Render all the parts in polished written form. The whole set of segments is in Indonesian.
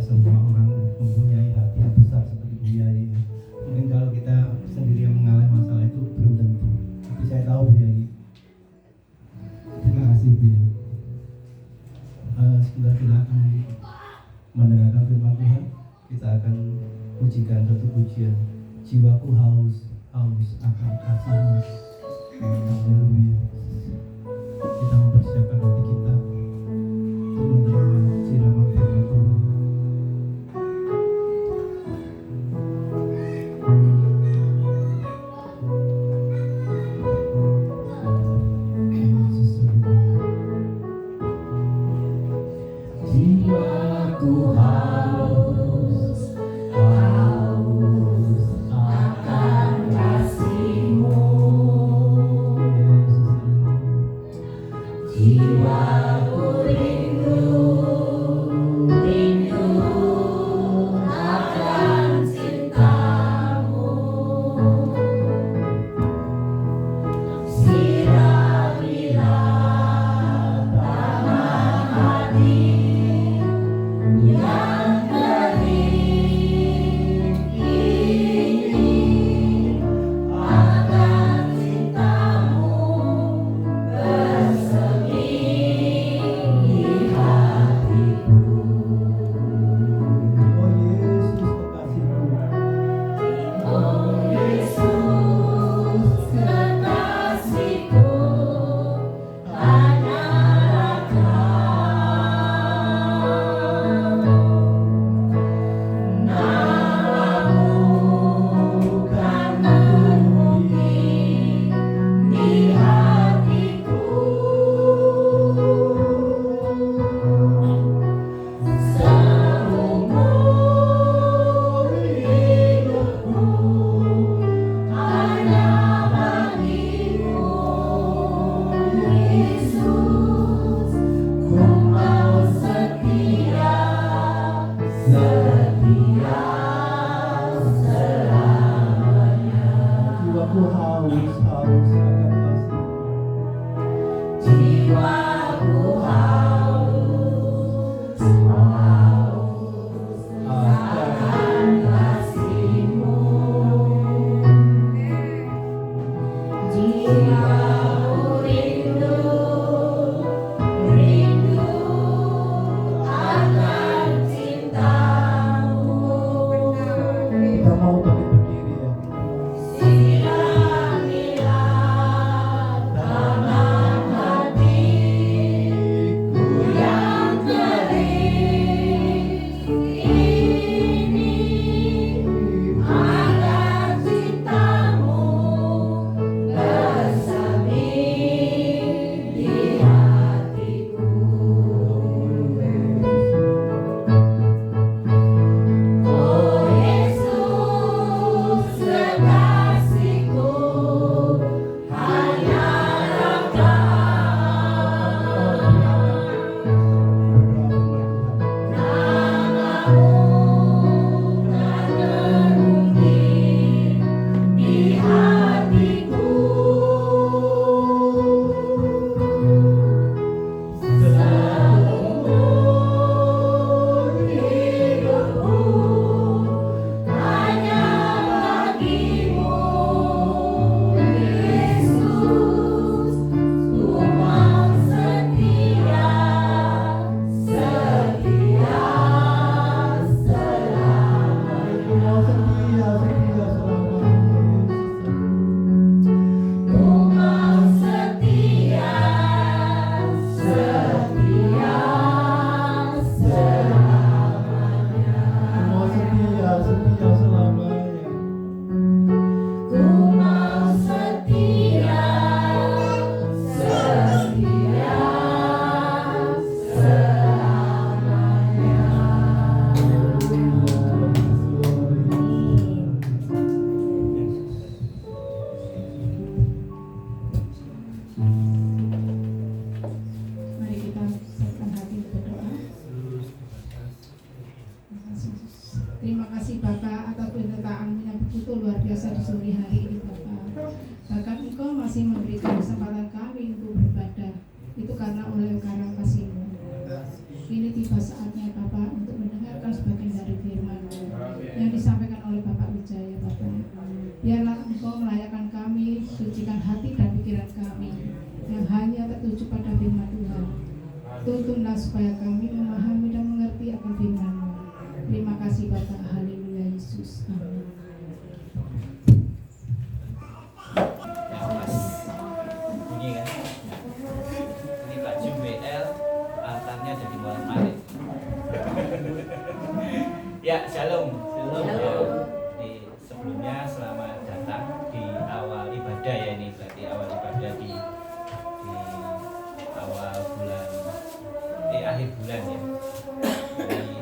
semua orang mempunyai hati yang besar seperti Bu Yai. Mungkin kalau kita sendiri yang mengalami masalah itu belum tentu. Tapi saya tahu Bu Yai. Terima kasih Bu Yai. Sebentar kita akan mendengarkan firman Tuhan. Kita akan pujikan satu pujian. Jiwaku haus akan kasih-Mu. Haleluya. Kita mempersiapkan hati kita untuk menerima siraman firman Tuhan. Jiwaku haus akan kasih-Mu. Jiwaku rindu akan cinta-Mu. Siramilah tanah hati yang kering ini akan cinta-Mu bersemi di hatiku. Oh Yesus kekasihku, hanyalah Namamu kan terukir di hatiku. Seumur hidupku hanya bagi-Mu, Yesus. Ku mau setia selamanya. Jiwaku haus akan kasih-Mu. Jiwaku haus akan kasih-Mu. Jiwaku rindu akan cinta-Mu. Kita mau berdiri ya. Siramilah tanah hatiku yang kering ini agar cinta-Mu bersemi di hatiku. Oh Yesus kekasihku, hanyalah Namamu kan terukir di hatiku. Seumur hidupku hanya bagi-Mu, Yesus. Ku mau setia selamanya. Ku mau setia selamanya. Ku mau setia Mari kita siapkan hati berdoa. Terima kasih Bapak atas penyertaan-Mu yang begitu luar biasa di sore hari ini Bapak. Bahkan Engkau masih memberikan kesempatan kami untuk beribadah. Itu karena oleh karena kasih-Mu. Ini tiba saatnya Bapak untuk mendengarkan sebagai Ya, shalom. Shalom. Jadi sebelumnya selamat datang di awal ibadah ya, ini berarti awal ibadah di awal bulan, di akhir bulan ya. Jadi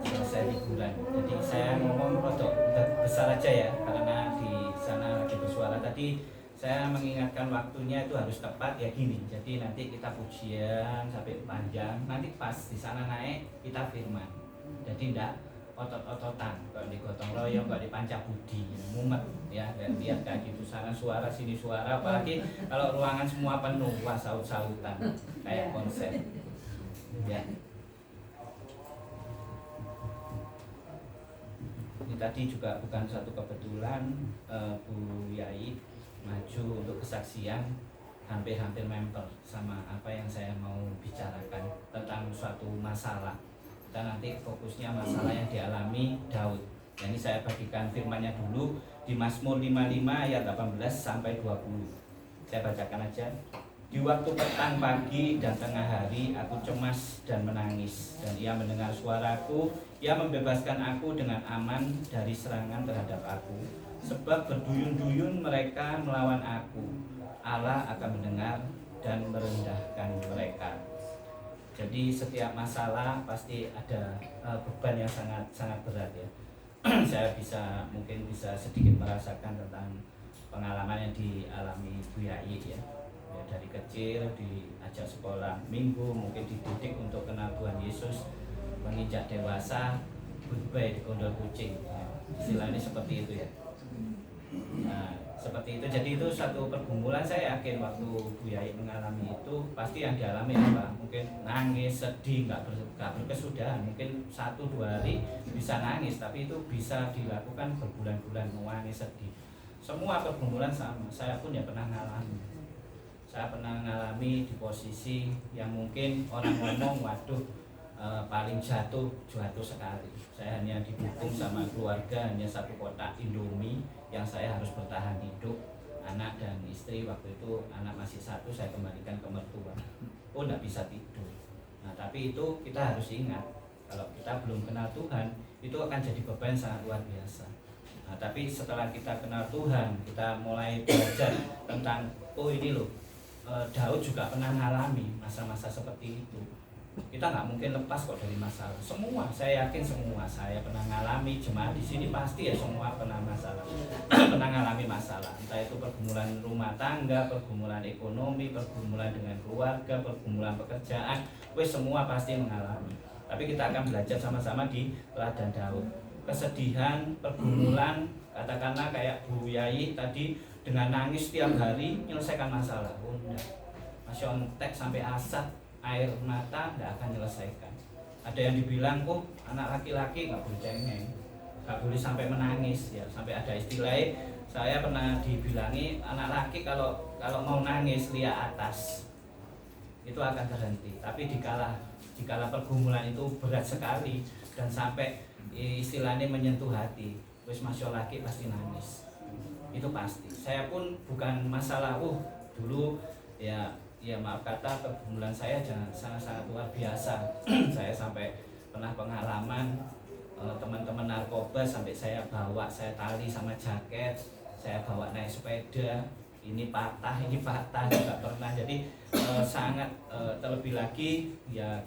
selesai liburan. Jadi saya ngomong rodok besar aja ya, karena di sana lagi bersuara tadi. Saya mengingatkan waktunya itu harus tepat ya gini. Jadi nanti kita pujian sampai panjang, nanti pas di sana naik kita firman. Jadi tidak otot-ototan, kalau digotong royong, kalau dipanca budi, mumet ya, lihat kayak gitu, sana suara sini suara, apalagi kalau ruangan semua penuh, wah saut-sautan kayak konser ya. Ini tadi juga bukan satu kebetulan, Bu Yai maju untuk kesaksian, hampir-hampir memper sama apa yang saya mau bicarakan tentang suatu masalah. Kita nanti fokusnya masalah yang dialami Daud. Jadi saya bagikan firman-Nya dulu di Mazmur 55 ayat 18 sampai 20. Saya bacakan aja. Di waktu petang, pagi, dan tengah hari aku cemas dan menangis, dan ia mendengar suaraku. Ia membebaskan aku dengan aman dari serangan terhadap aku. Sebab berduyun-duyun mereka melawan aku. Allah akan mendengar dan merendahkan mereka. Jadi setiap masalah pasti ada beban yang sangat berat ya. Saya mungkin bisa sedikit merasakan tentang pengalaman yang dialami Bu Yai ya. Dari kecil diajak sekolah minggu, mungkin dididik untuk kenal Tuhan Yesus, menginjak dewasa goodbye di kondor kucing ya. Istilahnya seperti itu ya. Nah, seperti itu. Jadi itu satu pergumulan. Saya yakin waktu Bu Yai mengalami itu pasti yang dialami apa? Mungkin nangis, sedih, nggak berkesudahan. Mungkin 1-2 hari bisa nangis, tapi itu bisa dilakukan berbulan-bulan, menangis, sedih. Semua pergumulan sama. Saya pun ya pernah ngalami. Saya pernah ngalami di posisi yang mungkin orang ngomong, waduh, paling jatuh sekali. Saya hanya didukung sama keluarga, hanya satu kotak Indomie yang saya harus bertahan hidup. Anak dan istri waktu itu, anak masih 1, saya kembalikan ke mertua. Oh, nggak bisa tidur. Nah, tapi itu kita harus ingat, kalau kita belum kenal Tuhan, itu akan jadi beban sangat luar biasa. Nah, tapi setelah kita kenal Tuhan, kita mulai belajar tentang, oh ini loh, Daud juga pernah mengalami masa-masa seperti itu. Kita nggak mungkin lepas kok dari masalah. Semua, saya yakin semua. Saya pernah mengalami, jemaat di sini pasti ya semua pernah masalah, pernah mengalami masalah. Entah itu pergumulan rumah tangga, pergumulan ekonomi, pergumulan dengan keluarga, pergumulan pekerjaan. Wes semua pasti mengalami. Tapi kita akan belajar sama-sama di teladan Daud. Kesedihan, pergumulan, katakanlah kayak Bu Yai tadi dengan nangis tiap hari menyelesaikan masalah. Oh enggak, masih ontek sampai asat, air mata tidak akan menyelesaikan. Ada yang dibilang, oh anak laki-laki nggak boleh cengeng, nggak boleh sampai menangis ya. Sampai ada istilah, saya pernah dibilangi anak laki kalau mau nangis lihat atas itu akan terhenti. Tapi dikala pergumulan itu berat sekali dan sampai istilahnya menyentuh hati, wis masya laki pasti nangis. Itu pasti. Saya pun bukan masalah, dulu ya maaf kata pergumulan saya sangat luar biasa. Saya sampai pernah pengalaman teman-teman narkoba sampai saya tali sama jaket, saya bawa naik sepeda, ini patah juga pernah. Jadi sangat terlebih lagi ya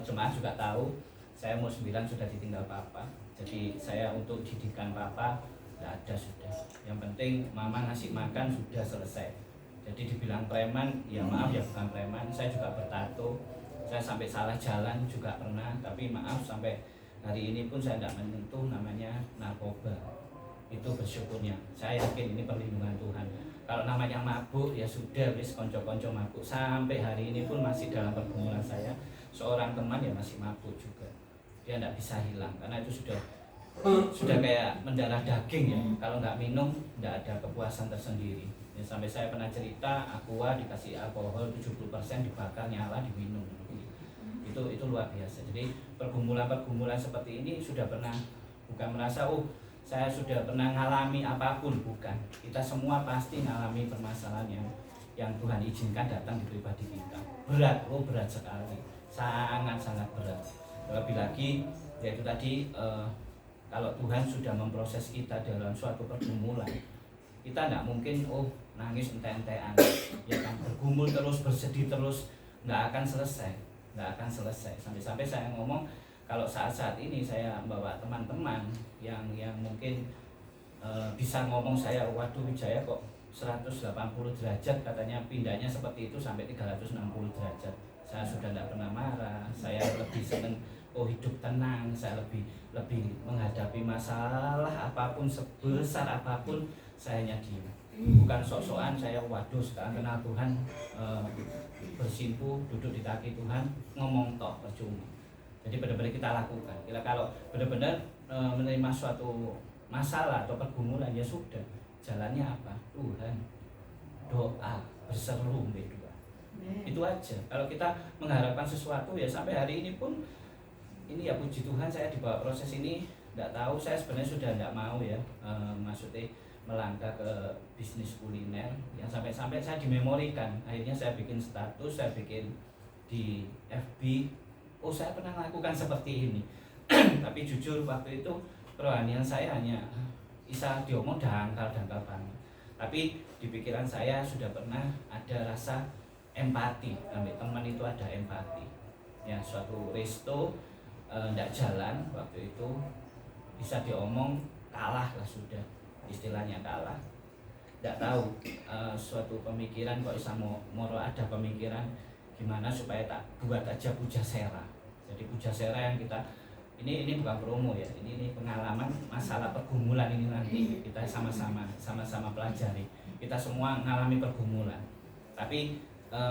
jemaat juga tahu saya umur 9 sudah ditinggal papa. Jadi saya untuk didikan papa nggak ada sudah. Yang penting mama ngasih makan sudah selesai. Jadi dibilang preman, ya maaf ya bukan preman. Saya juga bertato, saya sampai salah jalan juga pernah. Tapi maaf sampai hari ini pun saya tidak menyentuh namanya narkoba. Itu bersyukurnya. Saya yakin ini perlindungan Tuhan. Kalau namanya mabuk ya sudah, wis konco-konco mabuk. Sampai hari ini pun masih dalam pergumulan saya. Seorang teman ya masih mabuk juga. Dia tidak bisa hilang karena itu sudah kayak mendarah daging ya. Kalau nggak minum nggak ada kepuasan tersendiri ya. Sampai saya pernah cerita aqua dikasih alkohol 70% dibakar nyala diminum. Itu luar biasa. Jadi pergumulan seperti ini sudah pernah, bukan merasa saya sudah pernah ngalami apapun, bukan. Kita semua pasti ngalami permasalahan yang Tuhan izinkan datang di pribadi kita. Berat sekali, sangat berat. Lebih lagi yaitu tadi kalau Tuhan sudah memproses kita dalam suatu pergumulan, kita tidak mungkin nangis ente-entean, ya kan, bergumul terus, bersedih terus, nggak akan selesai. Sampai-sampai saya ngomong, kalau saat-saat ini saya membawa teman-teman yang mungkin bisa ngomong saya, waduh Wijaya kok 180 derajat katanya, pindahnya seperti itu sampai 360 derajat. Saya sudah tidak pernah marah, saya lebih senang hidup tenang, saya lebih menghadapi masalah apapun, sebesar apapun saya hanya diam. Bukan sok-sokan saya waduh sekarang kenal Tuhan, bersimpuh duduk di kaki Tuhan, ngomong toh percuma. Jadi benar-benar kita lakukan. Kalau benar-benar menerima suatu masalah atau pergumulan, ya sudah, jalannya apa? Tuhan, doa, berseru, berdua. Itu aja. Kalau kita mengharapkan sesuatu, ya sampai hari ini pun, ini ya puji Tuhan saya di bawah proses ini, tidak tahu, saya sebenarnya sudah tidak mau ya, maksudnya melangkah ke bisnis kuliner, yang sampai-sampai saya dimemorikan. Akhirnya saya bikin status, saya bikin di FB, saya pernah melakukan seperti ini. Tapi jujur waktu itu kerohanian saya hanya bisa diomong dangkal banget. Tapi di pikiran saya sudah pernah ada rasa empati, ambil teman itu ada empati. Ya, suatu resto tidak jalan waktu itu, bisa diomong kalah lah sudah, istilahnya kalah. Tidak tahu suatu pemikiran kok bisa moro ada pemikiran gimana supaya tak buat aja Pujasera. Jadi Pujasera yang kita ini bukan promo ya, ini pengalaman masalah pergumulan ini nanti kita sama-sama pelajari. Kita semua mengalami pergumulan, tapi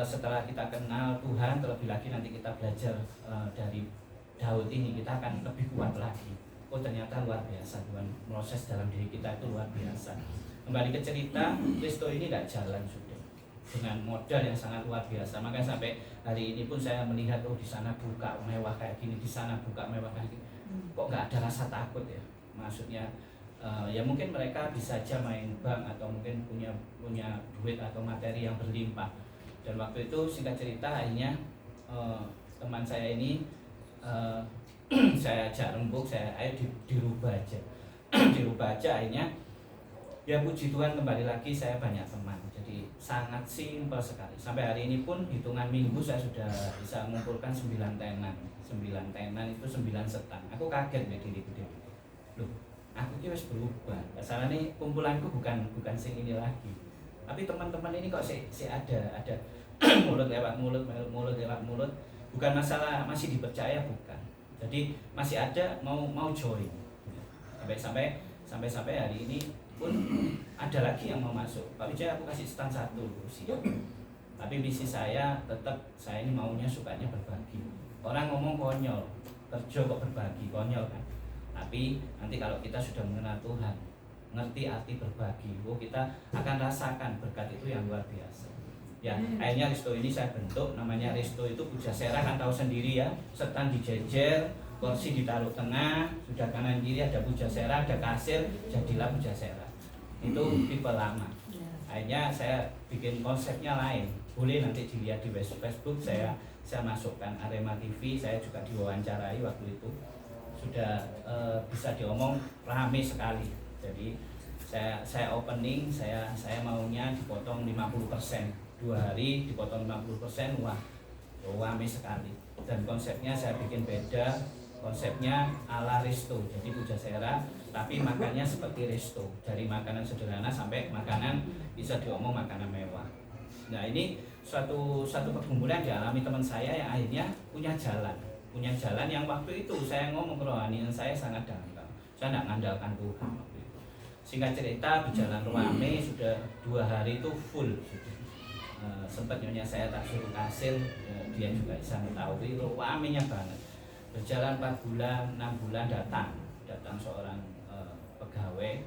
setelah kita kenal Tuhan terlebih lagi, nanti kita belajar dari Daud ini, kita akan lebih kuat lagi. Ternyata luar biasa Tuhan proses dalam diri kita itu luar biasa. Kembali ke cerita, Kristo ini tidak jalan sudah dengan modal yang sangat luar biasa. Makanya sampai hari ini pun saya melihat di sana buka mewah kayak gini, di sana buka mewah kayak gini, kok nggak ada rasa takut ya? Maksudnya ya mungkin mereka bisa aja main bank atau mungkin punya duit atau materi yang berlimpah. Dan waktu itu singkat cerita akhirnya teman saya ini saya ajak rembuk, ayo dirubah aja dirubah aja. Akhirnya ya puji Tuhan kembali lagi saya banyak teman, jadi sangat simpel sekali. Sampai hari ini pun hitungan minggu saya sudah bisa mengumpulkan 9 tenan itu 9 setang. Aku kaget ya diriku, loh aku ki wis berubah. Masalahnya kumpulanku bukan sing ini lagi, tapi teman-teman ini kok si ada mulut lewat mulut, bukan masalah masih dipercaya, bukan. Jadi masih ada mau join. Sampai hari ini pun ada lagi yang mau masuk. Pak Wijaya, aku kasih stand 1 siap. Tapi misi saya tetap, saya ini maunya sukanya berbagi. Orang ngomong konyol, kerja kok berbagi, konyol kan. Tapi nanti kalau kita sudah mengenal Tuhan, ngerti arti berbagi, kita akan rasakan berkat itu yang luar biasa. Ya, akhirnya resto ini saya bentuk, namanya resto itu Pujasera, kan tahu sendiri ya, setan dijejer, kursi ditaruh tengah, sudah kanan kiri ada Pujasera, ada kasir, jadilah Pujasera. Itu tipe lama. Akhirnya saya bikin konsepnya lain, boleh nanti dilihat di Facebook, saya masukkan Arema TV, saya juga diwawancarai waktu itu, sudah bisa diomong rame sekali. Jadi saya opening, saya maunya dipotong 50%. 2 hari dipotong 50%, wah rame sekali. Dan konsepnya saya bikin beda, konsepnya ala resto. Jadi Pujasera tapi makannya seperti resto, dari makanan sederhana sampai makanan bisa diomong makanan mewah. Nah, ini suatu pergumulan dialami teman saya yang akhirnya punya jalan yang waktu itu saya ngomong kerohanian saya sangat dangkal, saya tidak mengandalkan Tuhan waktu itu. Singkat cerita berjalan rame, sudah 2 hari itu full sudah. Sempat nyonya saya tak suruh kasir, dia juga bisa mengetahui ramenya banget. Berjalan 4 bulan, 6 bulan datang seorang pegawai,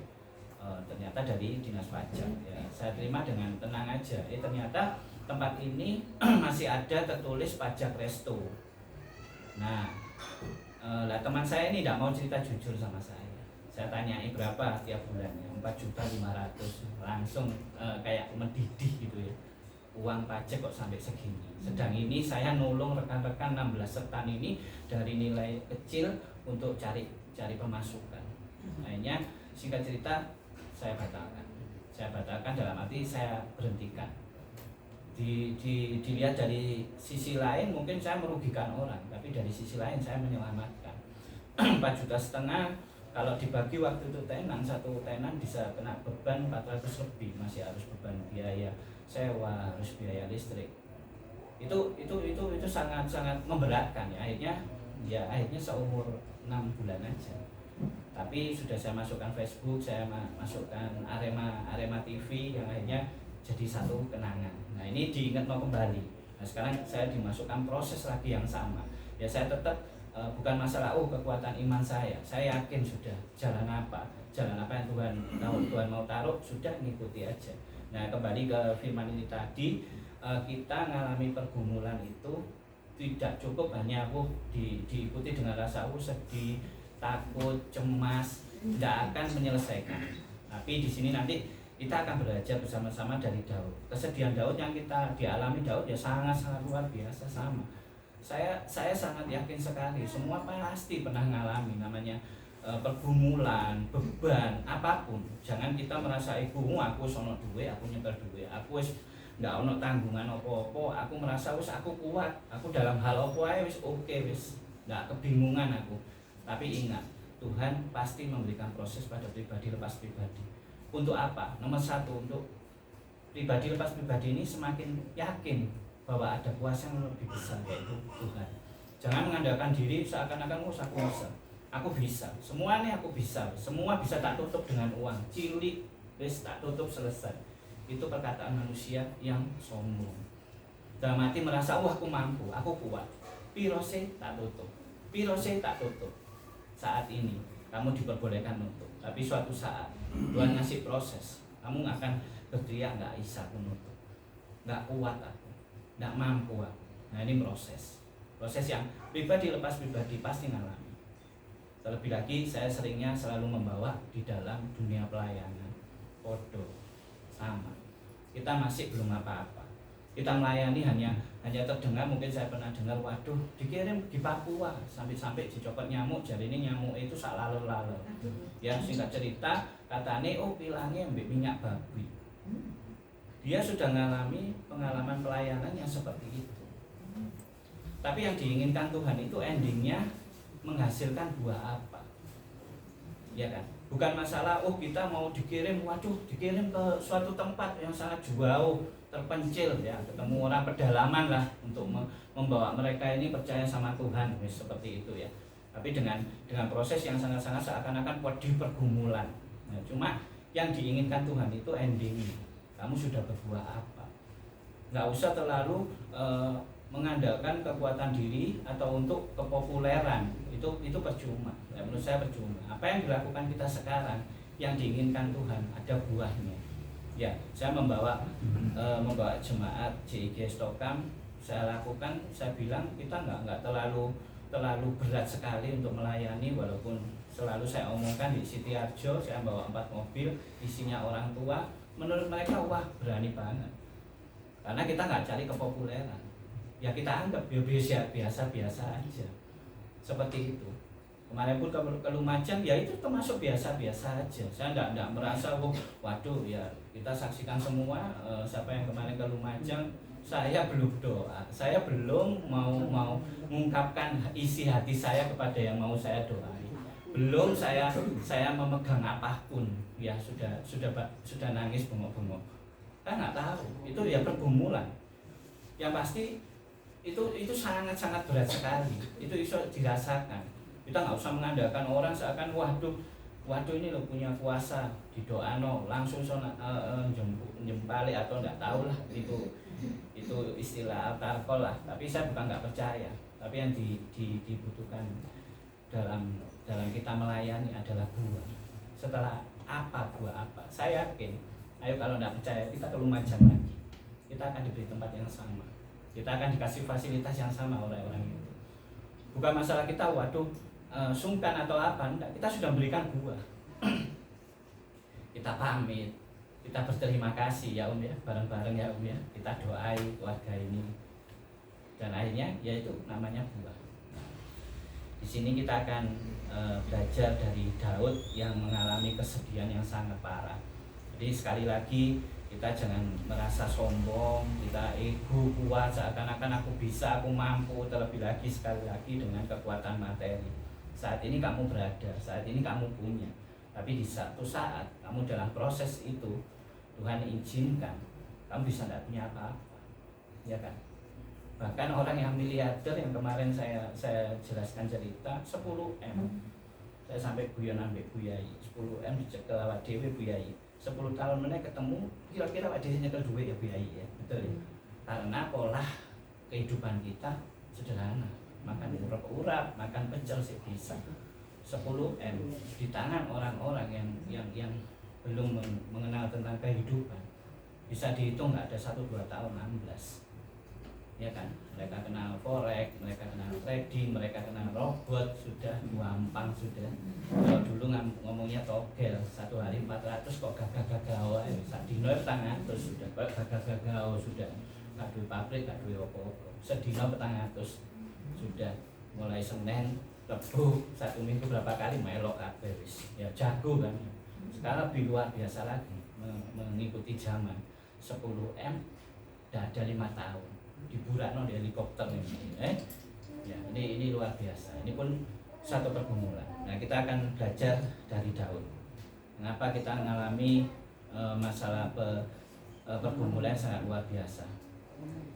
ternyata dari dinas pajak. Ya, saya terima dengan tenang aja. Ternyata tempat ini masih ada tertulis pajak resto. Nah, teman saya ini tidak mau cerita jujur sama saya. Saya tanyai berapa tiap bulannya, 4.500.000, langsung kayak mendidih gitu ya. uang pajak kok sampai segini. Sedang ini saya nolong rekan-rekan 16 setan ini dari nilai kecil untuk cari pemasukan. Akhirnya singkat cerita saya batalkan. Saya batalkan dalam arti saya berhentikan. Dilihat dari sisi lain mungkin saya merugikan orang, tapi dari sisi lain saya menyelamatkan. 4,5 juta kalau dibagi waktu itu tenan, satu tenan bisa kena beban 400 lebih, masih harus beban biaya sewa, harus biaya listrik. Itu sangat memberatkan ya. Akhirnya seumur 6 bulan aja. Tapi sudah saya masukkan Facebook, saya masukkan Arema TV yang akhirnya jadi satu kenangan. Nah ini diingat mau kembali. Nah sekarang saya dimasukkan proses lagi yang sama. Ya saya tetap bukan masalah kekuatan iman saya yakin sudah jalan apa yang Tuhan mau taruh, sudah ngikuti aja. Nah kembali ke firman ini tadi, kita mengalami pergumulan itu tidak cukup hanya diikuti dengan rasa sedih, takut, cemas, tidak akan menyelesaikan. Tapi di sini nanti kita akan belajar bersama-sama dari Daud. Kesedihan Daud yang kita dialami Daud ya sangat luar biasa sama. Saya sangat yakin sekali semua pasti pernah mengalami namanya pergumulan, beban, apapun. Jangan kita merasa aku sono duwe, aku nyekel duwe, aku wis ndak ono tanggungan apa-apa, aku merasa wis aku kuat, aku dalam hal apa ae wis oke, wis ndak kebingungan aku. Tapi ingat, Tuhan pasti memberikan proses pada pribadi lepas pribadi. Untuk apa? Nomor 1, untuk pribadi lepas pribadi ini semakin yakin bahwa ada kuasa yang lebih besar, yaitu Tuhan. Jangan mengandalkan diri seakan-akan aku bisa, semuanya aku bisa, semua bisa tak tutup dengan uang, cilik, wis tak tutup selesai. Itu perkataan manusia yang sombong. Dalam hati merasa, aku mampu, aku kuat. Pirose tak tutup. Saat ini kamu diperbolehkan menutup, tapi suatu saat Tuhan ngasih proses, kamu akan berteriak, nggak bisa aku nutup, nggak kuat aku, nggak mampu aku. Nah ini proses yang pribadi lepas pribadi pasti ngalami. Terlebih lagi saya seringnya selalu membawa di dalam dunia pelayanan. Podo sama, kita masih belum apa-apa. Kita melayani hanya terdengar, mungkin saya pernah dengar, waduh dikirim di Papua sampai dicopot nyamuk, jadi ini nyamuk itu sak lalu-lalu. Ya singkat cerita katanya pilangnya ambil minyak babi. Dia sudah mengalami pengalaman pelayanan yang seperti itu. Tapi yang diinginkan Tuhan itu endingnya menghasilkan buah apa, ya kan? Bukan masalah kita mau dikirim ke suatu tempat yang sangat jauh, terpencil ya, ketemu orang pedalaman lah untuk membawa mereka ini percaya sama Tuhan, seperti itu ya. Tapi dengan proses yang sangat-sangat seakan-akan di pergumulan. Nah, cuma yang diinginkan Tuhan itu endingnya kamu sudah berbuah apa. Nggak usah terlalu mengandalkan kekuatan diri atau untuk kepopuleran, itu percuma. Ya, menurut saya percuma. Apa yang dilakukan kita sekarang, yang diinginkan Tuhan ada buahnya. Ya, saya membawa jemaat JIG Stokam, saya lakukan, saya bilang kita nggak terlalu berat sekali untuk melayani, walaupun selalu saya omongkan di Sitiarjo saya bawa 4 mobil isinya orang tua. Menurut mereka wah berani banget, karena kita nggak cari kepopuleran. Ya kita anggap biasa aja, seperti itu. Kemarin pun ke Lumajang ya itu termasuk biasa aja. Saya enggak merasa waduh ya, kita saksikan semua siapa yang kemarin ke Lumajang, saya belum doa, saya belum mau mengungkapkan isi hati saya kepada yang mau saya doai. Belum saya memegang apapun, ya sudah nangis bengok-bengok. Kan nggak tahu, itu ya pergumulan. Yang pasti itu sangat berat sekali, itu bisa dirasakan. Kita nggak usah mengandalkan orang seakan waduh ini lo punya kuasa, didoano langsung jempali atau nggak tahu lah, itu istilah altarkol lah. Tapi saya bukan nggak percaya, tapi yang dibutuhkan dalam kita melayani adalah buah. Setelah buah apa? Saya yakin, ayo kalau nggak percaya kita ke Lumajang lagi, kita akan diberi tempat yang sama. Kita akan dikasih fasilitas yang sama oleh orang itu. Bukan masalah kita sungkan atau apa, enggak. Kita sudah memberikan buah. Kita pamit, kita berterima kasih ya Om ya, bareng-bareng ya Om ya, kita doai keluarga ini, dan akhirnya yaitu namanya buah. Di sini kita akan belajar dari Daud yang mengalami kesedihan yang sangat parah. Jadi sekali lagi kita jangan merasa sombong, kita ego kuat seakan-akan aku bisa, aku mampu, terlebih lagi sekali lagi dengan kekuatan materi. Saat ini kamu berada, saat ini kamu punya, tapi di satu saat kamu dalam proses itu Tuhan izinkan kamu bisa tidak punya apa-apa, ya kan? Bahkan orang yang miliarder yang kemarin saya jelaskan cerita 10M, saya sampai guyon ambek Bu Yai, 10M dicekel awak dhewe Bu Yai, 10 tahun meneh ketemu kira-kira awak dhewe nyekel duit ya Bu Yai ya, betul ya? Karena pola kehidupan kita sederhana, makan urap-urap, makan pecel sih bisa. 10M di tangan orang-orang yang belum mengenal tentang kehidupan, bisa dihitung nggak ada 1-2 tahun 16, ya kan? Mereka kenal forex, mereka kenal trading, mereka kenal robot, sudah gampang sudah. Kalau dulu ngomongnya togel, 1 hari 400 kok gagah-gagah wae, sak dino petang atus sudah, kok gagah-gagah sudah. Gak duwe pabrik, gak duwe apa-apa. Sedino petang atus sudah, mulai Senin, Rebu, 1 minggu berapa kali melok kabeh wis. Ya jago kan. Sekarang lebih luar biasa lagi mengikuti zaman. 10M udah ada 5 tahun. Diburakno di helikopter ini, ya ini luar biasa. Ini pun satu pergumulan. Nah kita akan belajar dari Daud. Mengapa kita mengalami masalah pergumulan sangat luar biasa.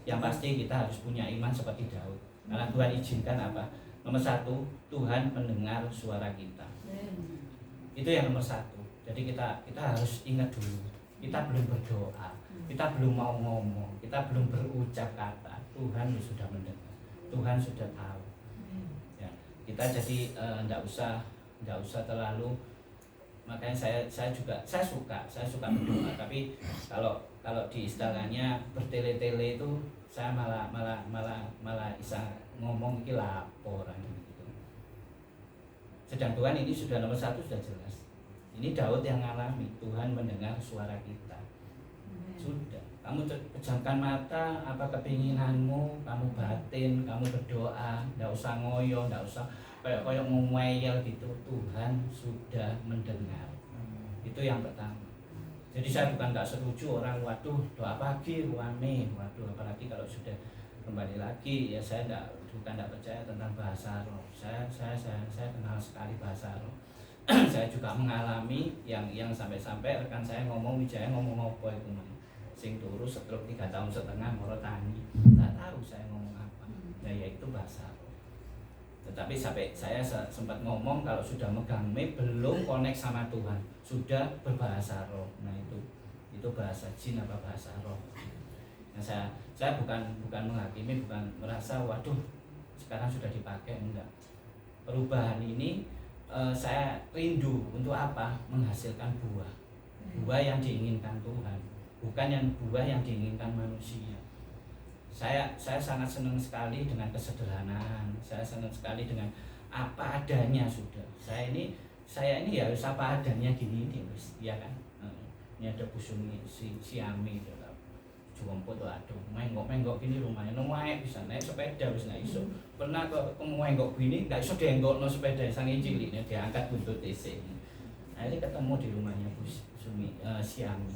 Yang pasti kita harus punya iman seperti Daud. Karena Tuhan izinkan apa? Nomor 1, Tuhan mendengar suara kita. Itu yang nomor 1. Jadi kita harus ingat dulu. Kita belum berdoa, kita belum mau ngomong, kita belum berucap kata, Tuhan sudah mendengar, Tuhan sudah tahu. Ya, kita jadi nggak usah terlalu. Makanya saya suka berdoa. Tapi kalau di istilahnya bertele-tele itu saya malah bisa ngomong iki laporan gitu. Sedang Tuhan ini sudah nomor 1 sudah jelas. Ini Daud yang ngalami, Tuhan mendengar suara kita. Sudah, kamu pejamkan mata, apa kepinginanmu, kamu batin, kamu berdoa, nggak usah ngoyo, nggak usah kayak ngomel gitu. Tuhan sudah mendengar. Itu yang pertama. Jadi saya bukan nggak setuju orang waduh doa pagi ruame, waduh apalagi kalau sudah kembali lagi ya saya bukan nggak percaya tentang bahasa roh. Saya kenal sekali bahasa roh. Saya juga mengalami yang sampai rekan saya ngomong Wijaya ngomong apa itu man. Sing turu stroke 3,5 tahun moro tani. Tak tahu saya ngomong apa. Nah yaitu bahasa roh. Tetapi sampai saya sempat ngomong kalau sudah megang mic belum connect sama Tuhan, sudah berbahasa roh. Nah itu bahasa jin apa bahasa roh. Nah saya bukan menghakimi, bukan merasa waduh sekarang sudah dipakai, enggak. Perubahan ini saya rindu untuk apa? Menghasilkan buah yang diinginkan Tuhan, bukan buah yang diinginkan manusia. Saya sangat senang sekali dengan kesederhanaan. Saya senang sekali dengan apa adanya sudah. Saya ini harus apa adanya gini ya kan. Ini ada busung si Ami itu jompo tuh aduh menggok gini rumahnya nomai bisa naik sepeda wis nggak iso pernah kok menggok gini nggak iso dienggok no sepeda sange cilik diangkat buntut TC. Nah ini ketemu di rumahnya Bu Sumi si Ami.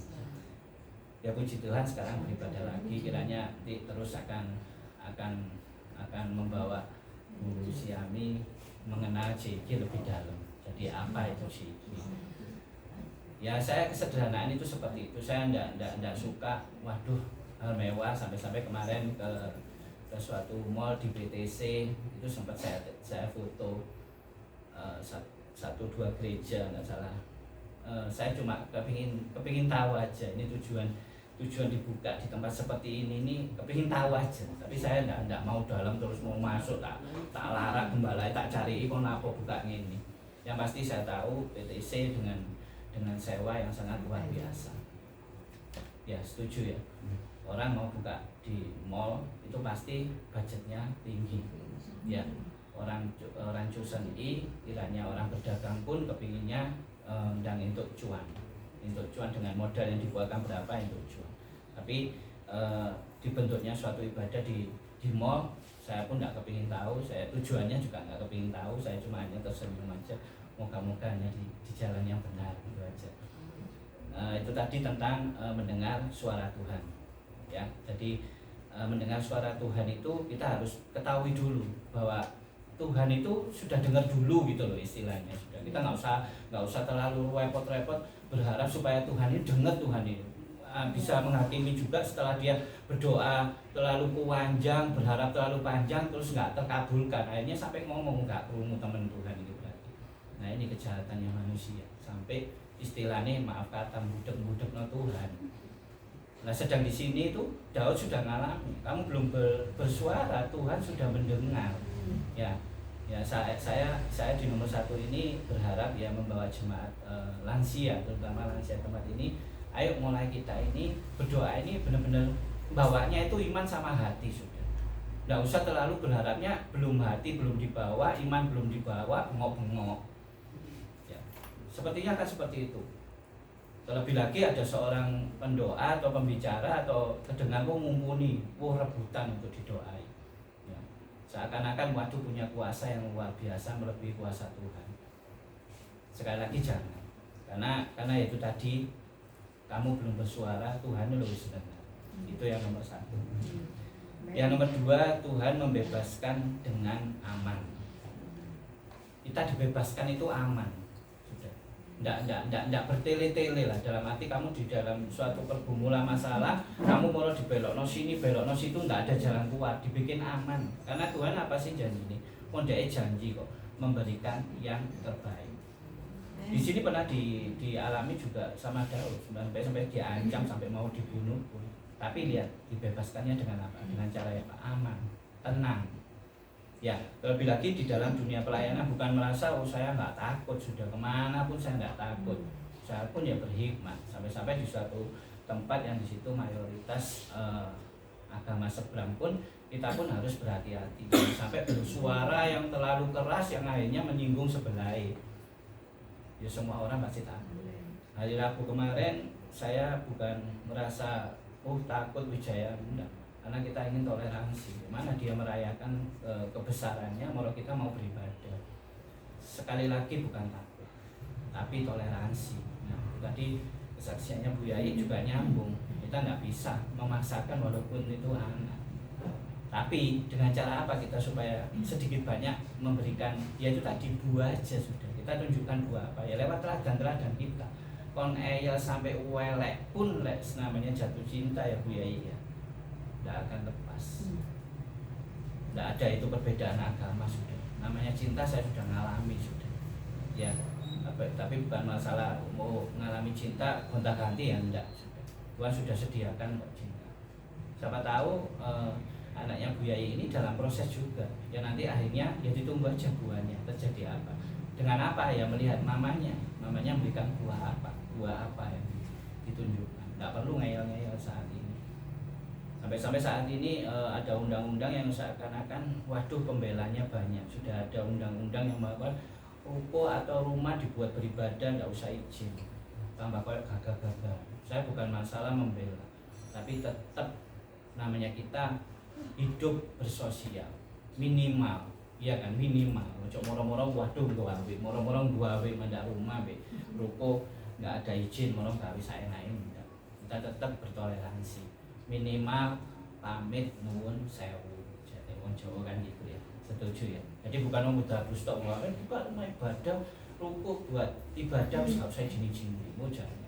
Ya puji Tuhan sekarang beribadah lagi, kiranya terus akan membawa Bu Siami mengenal JG lebih dalam. Jadi apa itu JG? Ya saya kesederhanaan itu seperti itu. Saya enggak suka waduh hal mewah sampai kemarin ke suatu mall di BTC itu sempat saya foto 1-2 gereja enggak salah. Saya cuma kepingin tahu aja ini tujuan dibuka di tempat seperti ini kepingin tahu aja. Tapi saya enggak mau dalam terus mau masuk tak larak gembala tak cari ikon apa buka ini. Yang pasti saya tahu BTC dengan sewa yang sangat luar biasa. Ya setuju ya. Orang mau buka di mall itu pasti budgetnya tinggi. Ya orang Chosen I kiranya orang berdagang pun kepinginnya dan untuk cuan. untuk cuan dengan modal yang dikeluarkan berapa untuk cuan. Tapi dibentuknya suatu ibadah di mall, saya pun nggak kepingin tahu, saya tujuannya juga nggak kepingin tahu, saya cuma hanya tersenyum aja, moga-moga hanya di jalan yang benar gitu aja. Itu tadi tentang mendengar suara Tuhan ya. Jadi mendengar suara Tuhan itu kita harus ketahui dulu bahwa Tuhan itu sudah dengar dulu gitu loh istilahnya. Sudah, kita nggak usah terlalu repot-repot berharap supaya Tuhan ini dengar. Tuhan itu bisa menghakimi juga setelah dia berdoa terlalu panjang, berharap terlalu panjang terus nggak terkabulkan, akhirnya sampai ngomong nggak perlu teman Tuhan itu berarti. Nah ini kejahatannya manusia sampai istilahnya maaf kata budek-budek no Tuhan. Nah sedang di sini itu Daud sudah ngalami, kamu belum bersuara, Tuhan sudah mendengar. Ya saya di nomor 1 ini berharap ya membawa jemaat lansia, terutama lansia tempat ini. Ayo mulai kita ini berdoa ini benar-benar bawanya itu iman sama hati sudah. Nggak usah terlalu berharapnya belum hati belum dibawa, iman belum dibawa, bengok-bengok. Ya, sepertinya akan seperti itu. Terlebih lagi ada seorang pendoa atau pembicara atau kedengar mumpuni, rebutan untuk didoai. Ya, seakan-akan waduh punya kuasa yang luar biasa melebihi kuasa Tuhan. Sekali lagi jangan, karena itu tadi kamu belum bersuara, Tuhan lebih dengar. Itu yang nomor 1. Yang nomor 2, Tuhan membebaskan dengan aman. Kita dibebaskan itu aman. Sudah. Nggak bertele-tele lah. Dalam arti kamu di dalam suatu pergumulan masalah, kamu mau dibelokno sini, belokno situ, nggak ada jalan keluar, dibikin aman. Karena Tuhan apa sih janji ini? Dia janji kok memberikan yang terbaik. Di sini pernah dialami juga sama Daud, sampai diancam sampai mau dibunuh pun. Tapi lihat dibebaskannya dengan apa? Dengan cara yang aman, tenang. Ya, terlebih lagi di dalam dunia pelayanan bukan merasa saya nggak takut, sudah kemana pun saya nggak takut. Saya pun ya berhikmat sampai di suatu tempat yang di situ mayoritas agama seberang pun kita pun harus berhati-hati. Sampai bersuara yang terlalu keras yang akhirnya menyinggung sebelah. Ya semua orang pasti takut. Hari Rabu kemarin saya bukan merasa takut Wijaya, enggak. Karena kita ingin toleransi. Mana dia merayakan kebesarannya, kalau kita mau beribadah. Sekali lagi bukan takut, tapi toleransi. Nah, tadi kesaksiannya Bu Yai juga nyambung. Kita nggak bisa memaksakan walaupun itu anak. Tapi dengan cara apa kita supaya sedikit banyak memberikan, yaitu tadi buah aja sudah. Kita tunjukkan buah apa ya lewat teladan kita. Kon eyel sampai welek pun namanya jatuh cinta ya Bu Yai ya. Tidak akan lepas. Tidak ada itu perbedaan agama sudah. Namanya cinta saya sudah ngalami sudah. Ya, tapi bukan masalah mau ngalami cinta gonta-ganti ya enggak sudah. Tuhan sudah sediakan kok cinta. Siapa tahu anaknya Bu Yai ini dalam proses juga. Ya nanti akhirnya ya ditunggu aja buahnya terjadi apa. Dengan apa ya melihat mamanya memberikan buah apa yang ditunjukkan. Nggak perlu ngeyel-ngeyel saat ini. Sampai saat ini ada undang-undang yang seakan-akan waduh pembelanya banyak. Sudah ada undang-undang yang mengatakan ruko atau rumah dibuat beribadah nggak usah izin. Tambah kayak gagah-gagah. Saya bukan masalah membela, tapi tetap namanya kita hidup bersosial minimal. Iya kan minimal. Cok moro-moro waduh gawe, moro-moro gawe mandak rumah be. Ruko nggak ada izin, moro gawe saenake enggak. Kita tetap bertoleransi. Minimal pamit nuwun sewu. Jadi wong Jawa kan gitu ya. Setuju ya. Jadi bukan memudah bustok wae, bukan rumah ibadah, ruko buat ibadah wis gak usah izin-izin. Jangan.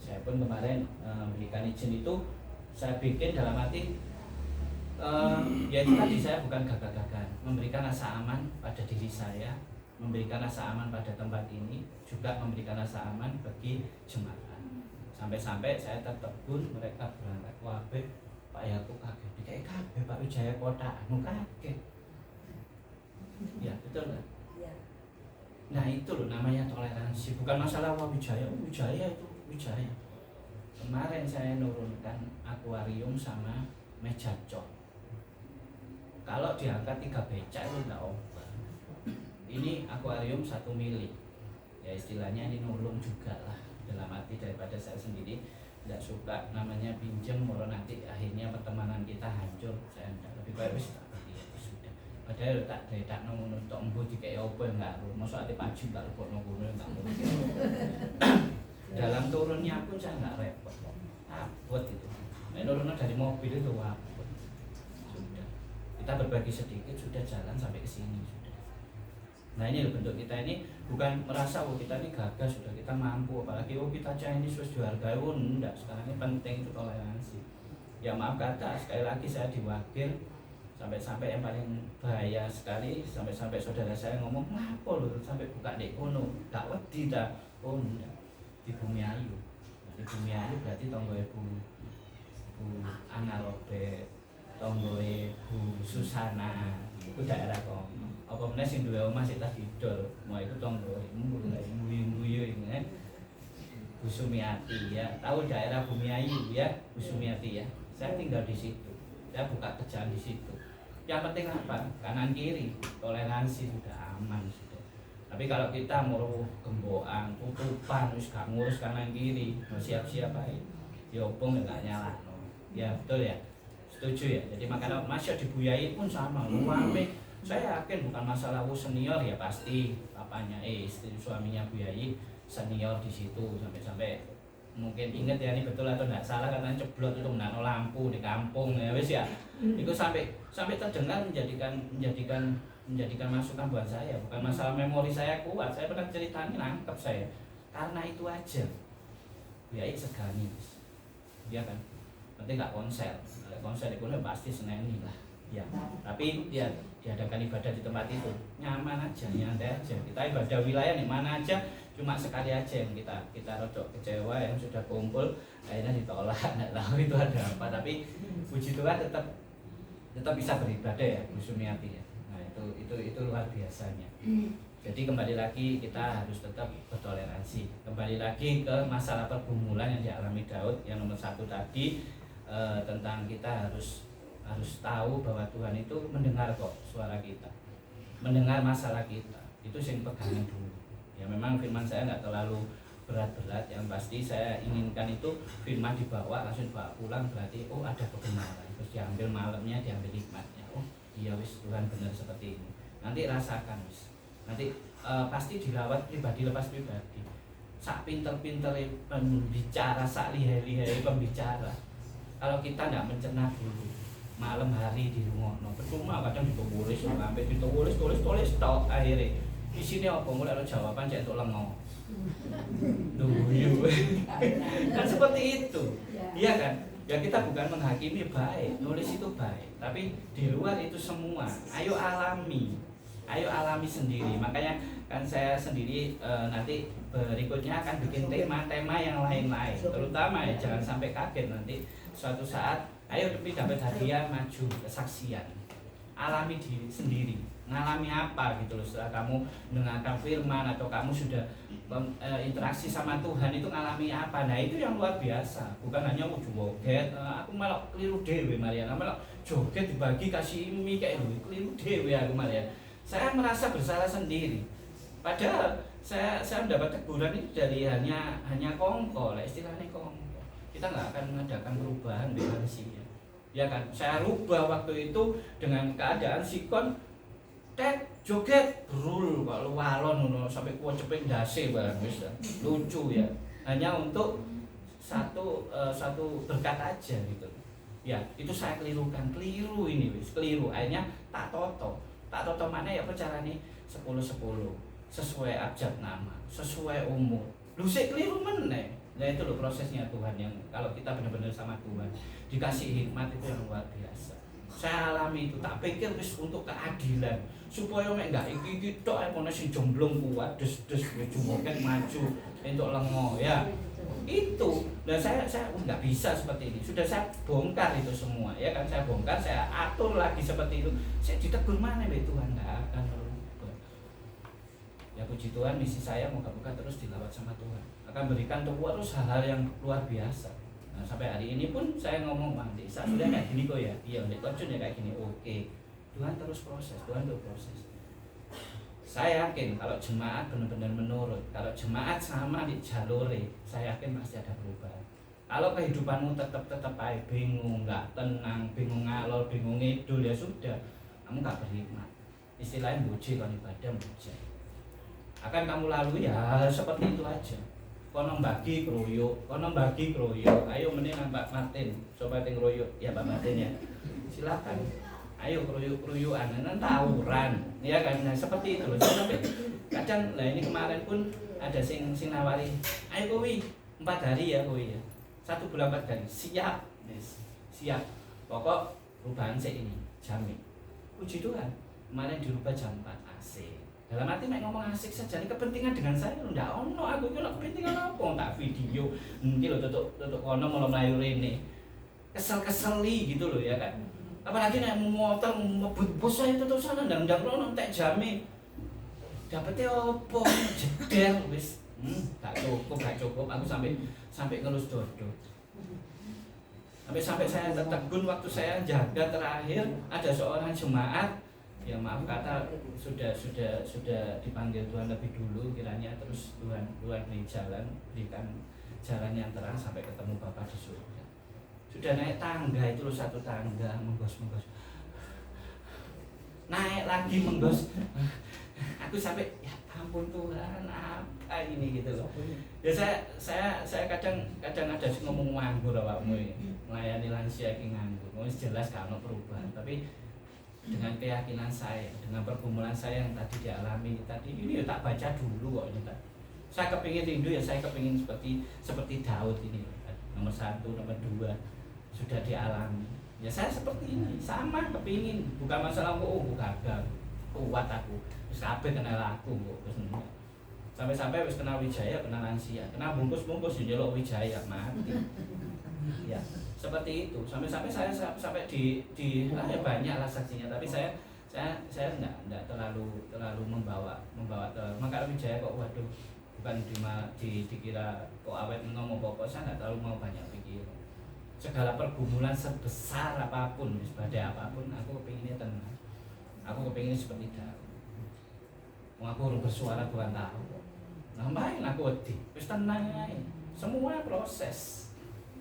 Saya pun kemarin memberikan izin itu saya bikin dalam arti ya itu tadi saya bukan gagah-gagah, memberikan rasa aman pada diri saya, memberikan rasa aman pada tempat ini, juga memberikan rasa aman bagi jemaat. Sampai-sampai saya tertegun mereka berangkat wabe Pak Yakub kaget, kayak kabeh Pak Wijaya Kota, anu kaget. Ya betul kan? Nah itu loh namanya toleransi, bukan masalah wah Wijaya itu Wijaya. Kemarin saya nurunkan akuarium sama meja cok. Kalau diangkat 3 becak itu enggak obat. Ini akuarium 1 mili. Ya istilahnya ini nulung juga lah. dalam arti daripada saya sendiri tidak suka namanya pinjem moro nanti akhirnya pertemanan kita hancur. Saya tidak, lebih baik wis tak bagi ya sudah. Padahal tak dedak ngono tok embuh dikek opo enggak ro. Mosok ate paju tak lebokno ngono enggak mungkin. Dalam turunnya pun saya enggak repot. Abot itu. Nek turunnya dari mobil itu abot. Sudah. Kita berbagi sedikit sudah jalan sampai ke sini sudah. Nah ini loh bentuk kita ini bukan merasa oh kita ini gagah sudah kita mampu apalagi oh kita Chinese terus dihargai oh enggak, sekarang ini penting itu toleransi. Ya maaf kata sekali lagi saya diwakil sampai-sampai yang paling bahaya sekali sampai-sampai saudara saya ngomong ngapa loh sampai buka dek kono gak wedi dah. Oh enggak, di Bumi Ayu. Nah, di Bumi Ayu berarti tonggo Bu Ana Robert, tonggo Bu Susana itu daerah kono. Apa meneh sing duwe omah sik tak didol, mau itu tonggo mbuyu-mbuyu ini kan. Bu Sumiati ya, tahu daerah Bumi Ayu ya, Bu Sumiati ya. Saya tinggal di situ. Saya buka kerjaan di situ. Yang penting apa? Kanan kiri, toleransi sudah aman sudah. Tapi kalau kita mau gembokan, tutupan, wis gak ngurus kanan kiri, siap-siap aja. Ya opung enggak nyala. Ya betul ya. Setuju ya. Jadi makanya masih dibuyai pun sama. Luame saya yakin bukan masalah senior ya pasti papanya istri suaminya Bu Yai senior di situ sampai mungkin inget ya ini betul atau enggak salah katanya ceblot itu menano lampu di kampung ya wis ya. Itu sampai terdengar menjadikan masukan buat saya, bukan masalah memori saya kuat, saya pernah ceritanya nangkep saya karena itu aja. Bu Yai segani dia kan nanti nggak konser itu pasti seneni lah ya, tapi dia diadakan ibadah di tempat itu nyaman aja, nyantai aja. Kita ibadah wilayah di mana aja, cuma sekali aja yang kita rodok kecewa yang sudah kumpul akhirnya ditolak. Nggak tahu itu ada apa, tapi puji Tuhan tetap bisa beribadah ya Bu Sumiati ya. Nah itu luar biasanya. Jadi kembali lagi kita harus tetap bertoleransi. Kembali lagi ke masalah pergumulan yang dialami Daud yang nomor 1 tadi, tentang kita harus tahu bahwa Tuhan itu mendengar kok suara kita, mendengar masalah kita. Itu yang pegangan dulu. Ya memang firman saya nggak terlalu berat-berat, yang pasti saya inginkan itu firman dibawa langsung dibawa pulang, berarti oh ada kebenaran, terus diambil malamnya, diambil hikmatnya. Oh iya wis Tuhan benar seperti ini. Nanti rasakan wis. Nanti pasti dirawat pribadi lepas pribadi. Sak pinter-pinter pembicara, sak lihai-lihai pembicara. Kalau kita nggak mencerna dulu, malam hari di rumah, percuma kadang ditulis sampai tulis tok akhirnya di sini apa mulai ada jawaban cek untuk lengo dulu kan seperti itu iya kan ya. Kita bukan menghakimi baik, nulis itu baik, tapi di luar itu semua ayo alami sendiri. Makanya kan saya sendiri nanti berikutnya akan bikin tema-tema yang lain-lain, terutama ya jangan sampai kaget nanti suatu saat ayo tapi dapat hadiah maju kesaksian, alami diri sendiri, ngalami apa gitu loh setelah kamu mendengarkan firman atau kamu sudah interaksi sama Tuhan itu ngalami apa. Nah itu yang luar biasa, bukan hanya joget, aku malah keliru dewe Mariana, malah joget dibagi kasih mie kayak lu keliru dewe aku Mariana. Saya merasa bersalah sendiri, padahal saya mendapat teguran itu dari hanya kongko lah, istilahnya kongko. Kita nggak akan mengadakan perubahan bilansinya, ya kan? Saya rubah waktu itu dengan keadaan sikon joget brul kalau walon sampai kuat cepet dasi barang bisa lucu ya, hanya untuk satu berkat aja gitu ya. Itu saya keliru ini wis keliru, akhirnya tak toto mana ya cara nih 10 sesuai abjad nama, sesuai umur lu sih keliru meneh. Nah itu loh prosesnya Tuhan, yang kalau kita benar-benar sama Tuhan dikasih hikmat itu yang luar biasa. Saya alami itu, tak pikir wis untuk keadilan supaya mek enggak iki tok ana sing jomblong kuat des jumoket maju entuk lengo ya. Itu. Nah saya enggak bisa seperti ini. Sudah saya bongkar itu semua ya kan, saya bongkar, saya atur lagi seperti itu. Saya ditegur mana be Tuhan, enggak akan berubah. Ya puji Tuhan, misi saya moga-moga terus dilawat sama Tuhan, akan berikan terus hal-hal yang luar biasa. Nah, sampai hari ini pun saya ngomong nanti saya sudah kayak gini kok ya, iya udah kocun ya kayak gini, oke. Tuhan terus proses, Tuhan terus proses. Saya yakin kalau jemaat benar-benar menurut, kalau jemaat sama di jalure, saya yakin pasti ada perubahan. Kalau kehidupanmu tetap aja bingung, nggak tenang, bingung ngalor, bingung ngidul, ya sudah, kamu nggak berhikmat. Istilahnya buji kalau ibadah buji. Akan kamu lalui ya seperti itu aja. Kono bagi kroyok. Ayo meneh Pak Martin, coba ting kroyok ya Pak Martin ya. Silakan. Ayo kroyok-kroyokan, tawuran, ya kan? Nah, seperti itu loh. Sampai kadang, lah ini kemarin pun ada sing nawari, ayo kowe 4 hari ya kowe ya. 1 bulan 4 hari, siap, yes. Siap. Pokok perubahan sih ini, jamin. Puji Tuhan, kemarin dirubah jam 4 AC. Dalam arti mek ngomong asik saja, ini kepentingan dengan saya ndak ono, aku iki kepentingan apa tak video. Mungkin lo tutuk kono mulai mlayu rene. Kesel-keseli gitu loh ya kan. Apalagi nek motor ngebut bos saya tutuk sana ndang-ndang rono entek jame. Dapetnya opo? Jeder wis. Gak cukup. Aku sampai ngelus dodo. Sampai saya tertegun waktu saya jaga terakhir ada seorang jemaat ya maaf kata sudah dipanggil Tuhan lebih dulu kiranya terus Tuhan beri jalan, berikan jalan yang terang sampai ketemu Bapa di surga. Sudah naik tangga itu loh, 1 tangga menggos naik lagi menggos. Aku sampai ya ampun Tuhan apa ini gitu loh. Ya saya kadang ada ngomong nganggur awakmu melayani lansia iki nganggur. Wis jelas gak ono perubahan, tapi dengan keyakinan saya, dengan pergumulan saya yang tadi dialami tadi ini ya tak baca dulu kok ini tadi. Saya kepingin rindu ya, saya kepingin seperti Daud ini nomor 1, nomor 2 sudah dialami. Ya saya seperti ini sama kepingin, bukan masalah gagal kuat aku, terus kabeh kenal aku kok sampai wis kenal Wijaya, kenal lansia, kenal bungkus ya nyelok Wijaya mati. Ya seperti itu sampai saya sampai di ya banyak lah saksinya, tapi saya enggak terlalu membawa terlalu. Maka Wijaya kok waduh bukan dikira kok awet ngomong pokok, saya enggak terlalu mau banyak pikir. Segala pergumulan sebesar apapun, badai apapun, aku kepinginnya tenang. Aku kepinginnya seperti Daud. Aku harus bersuara Tuhan tahu. Nambahin aku wedi, terus tenang aja. Semua proses.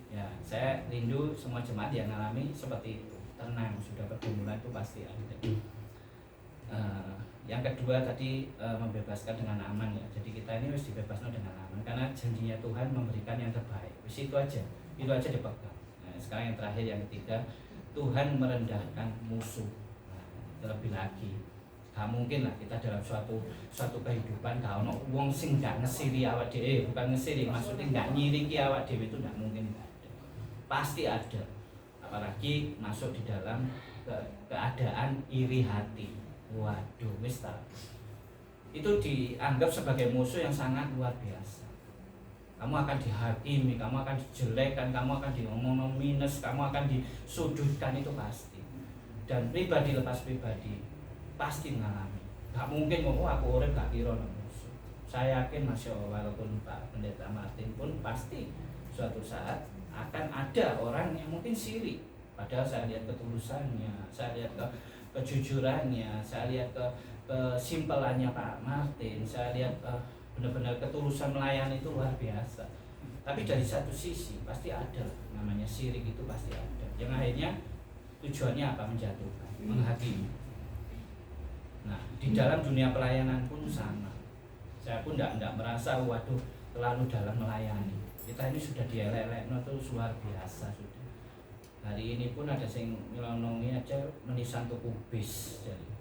Ya, saya rindu semua jemaat yang alami seperti itu. Tenang, sudah pergumulan itu pasti ada. Yang kedua tadi membebaskan dengan aman ya. Jadi kita ini harus dibebaskan dengan aman karena janjinya Tuhan memberikan yang terbaik. Itu aja dipegang. Nah, sekarang yang terakhir yang ketiga, Tuhan merendahkan musuh. Nah, terlebih lagi, gak mungkin lah kita dalam suatu kehidupan gak ono wong sing gak ngesiri awak dhewe, bukan ngesiri, maksudnya gak nyiriki awak dhewe itu gak mungkin, gak ada. Pasti ada. Apalagi masuk di dalam keadaan iri hati. Waduh, mister. Itu dianggap sebagai musuh yang sangat luar biasa. Kamu akan dihakimi, kamu akan dijelekkan, kamu akan diomong minus, kamu akan disudutkan, itu pasti. Dan pribadi lepas pribadi pasti mengalami. Gak mungkin aku urip gak kira musuh. Saya yakin Masya Allah, walaupun Pak Pendeta Martin pun pasti suatu saat akan ada orang yang mungkin sirik. Padahal saya lihat ketulusannya, saya lihat kejujurannya, saya lihat kesimpelannya Pak Martin, saya lihat benar-benar ketulusan melayani itu luar biasa. Tapi dari satu sisi pasti ada namanya sirik, itu pasti ada. Yang akhirnya tujuannya apa? Menjatuhkan, menghakimi. Nah, di dalam dunia pelayanan pun sama. Saya pun tidak merasa waduh terlalu dalam melayani. Kita ini sudah dielek-elek, itu luar biasa sudah. Hari ini pun ada yang nyelonongi aja menisan tuku bis. Jadi,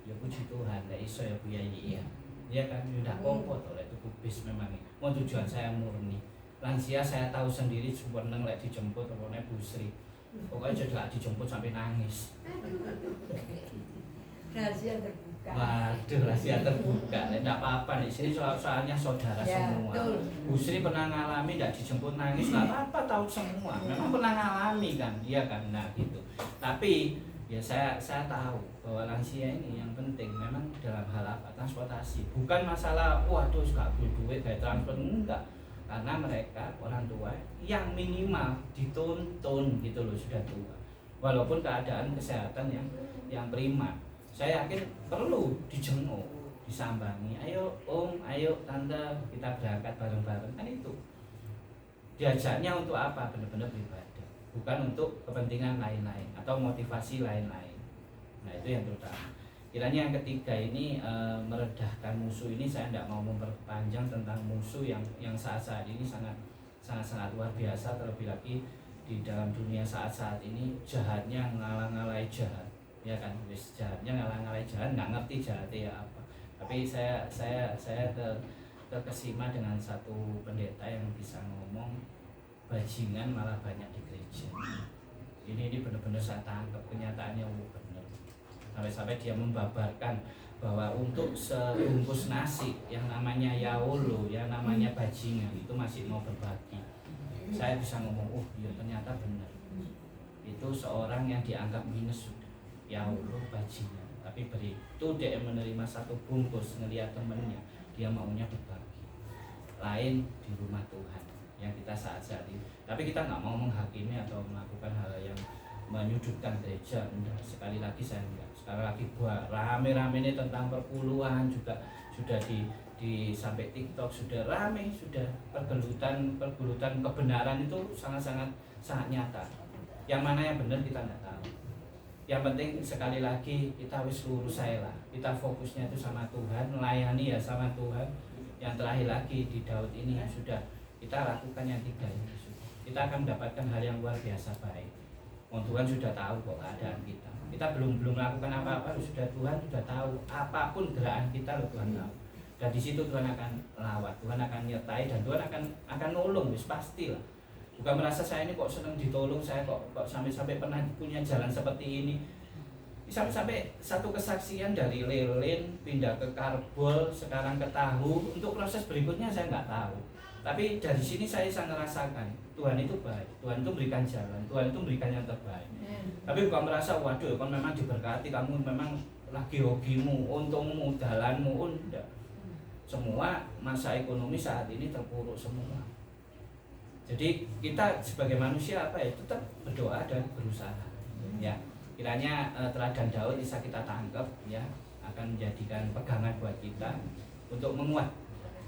ya puji Tuhan, tidak iso ya Bu Yai ya. Dia kan udah kompot oleh tuku bis memang. Mau tujuan saya murni. Lansia saya tahu sendiri seneng lek dijemput oleh Bu Sri. Pokoknya juga dijemput sampai nangis. Rahasia terbuka. Waduh, rahasia terbuka. Tidak apa-apa nih, sini soalnya saudara ya, semua. Bu Sri pernah ngalami tidak dijemput nangis, nggak apa-apa, tahu semua. Memang pernah ngalami kan, iya kan, nah gitu. Tapi ya saya tahu bahwa lansia ini yang penting memang dalam hal apa? Transportasi. Bukan masalah waduh nggak punya duit kayak transport, enggak. Karena mereka orang tua yang minimal dituntun gitu loh, sudah tua. Walaupun keadaan kesehatan yang prima. Saya yakin perlu dijenguk, disambangi, ayo om, ayo tante, kita berangkat bareng-bareng, kan itu diajaknya untuk apa? Benar-benar beribadah, bukan untuk kepentingan lain-lain atau motivasi lain-lain. Nah itu yang terutama. Kiranya yang ketiga ini meredahkan musuh ini, saya tidak mau memperpanjang tentang musuh yang saat-saat ini sangat luar biasa, terlebih lagi di dalam dunia saat-saat ini jahatnya ngalah-ngalai jahat, ya kan, jahatnya ngalah-ngalai jahat, nggak ngerti jahatnya ya apa. Tapi saya terkesima dengan satu pendeta yang bisa ngomong bajingan malah banyak di gereja. Ini benar-benar saya tangkap kenyataannya benar. Sampai dia membabarkan bahwa untuk sebungkus nasi yang namanya yaolo, yang namanya bajingan itu masih mau berbagi. Saya bisa ngomong, ya ternyata benar. Itu seorang yang dianggap minus sudah, yaolo bajingan. Tapi begitu dia menerima satu bungkus, ngelihat temennya, dia maunya berbagi. Lain di rumah Tuhan yang kita saat ini. Tapi kita nggak mau menghakimi atau melakukan hal yang menyudutkan gereja. Enggak. Sekali lagi saya enggak. Sekali lagi buat rame-rame ini tentang perpuluhan juga sudah di sampai TikTok sudah rame, sudah pergelutan kebenaran itu sangat nyata. Yang mana yang benar kita nggak tahu. Yang penting sekali lagi kita wis lurus saya lah. Kita fokusnya itu sama Tuhan, melayani ya sama Tuhan. Yang terakhir lagi di Daud ini sudah kita lakukan yang tiga ini. Kita akan mendapatkan hal yang luar biasa baik. Tuhan sudah tahu kok keadaan kita. Kita belum melakukan apa-apa, sudah Tuhan sudah tahu apapun gerakan kita loh Tuhan tahu. Dan di situ Tuhan akan lawat, Tuhan akan nyertai dan Tuhan akan nolong, wis pastilah. Bukan merasa saya ini kok senang ditolong, saya kok sampai pernah punya jalan seperti ini. Sampai satu kesaksian dari lilin pindah ke karbol, sekarang ke tahu, untuk proses berikutnya saya nggak tahu. Tapi dari sini saya bisa merasakan Tuhan itu baik, Tuhan itu berikan jalan, Tuhan itu berikan yang terbaik. Tapi bukan merasa waduh kan memang diberkati, kamu memang lagi hobimu, untungmu, jalanmu, enggak. Semua masa ekonomi saat ini terpuruk semua. Jadi kita sebagai manusia apa ya, tetap berdoa dan berusaha. Ya, kiranya teladan Daud bisa kita tangkap ya, akan menjadikan pegangan buat kita untuk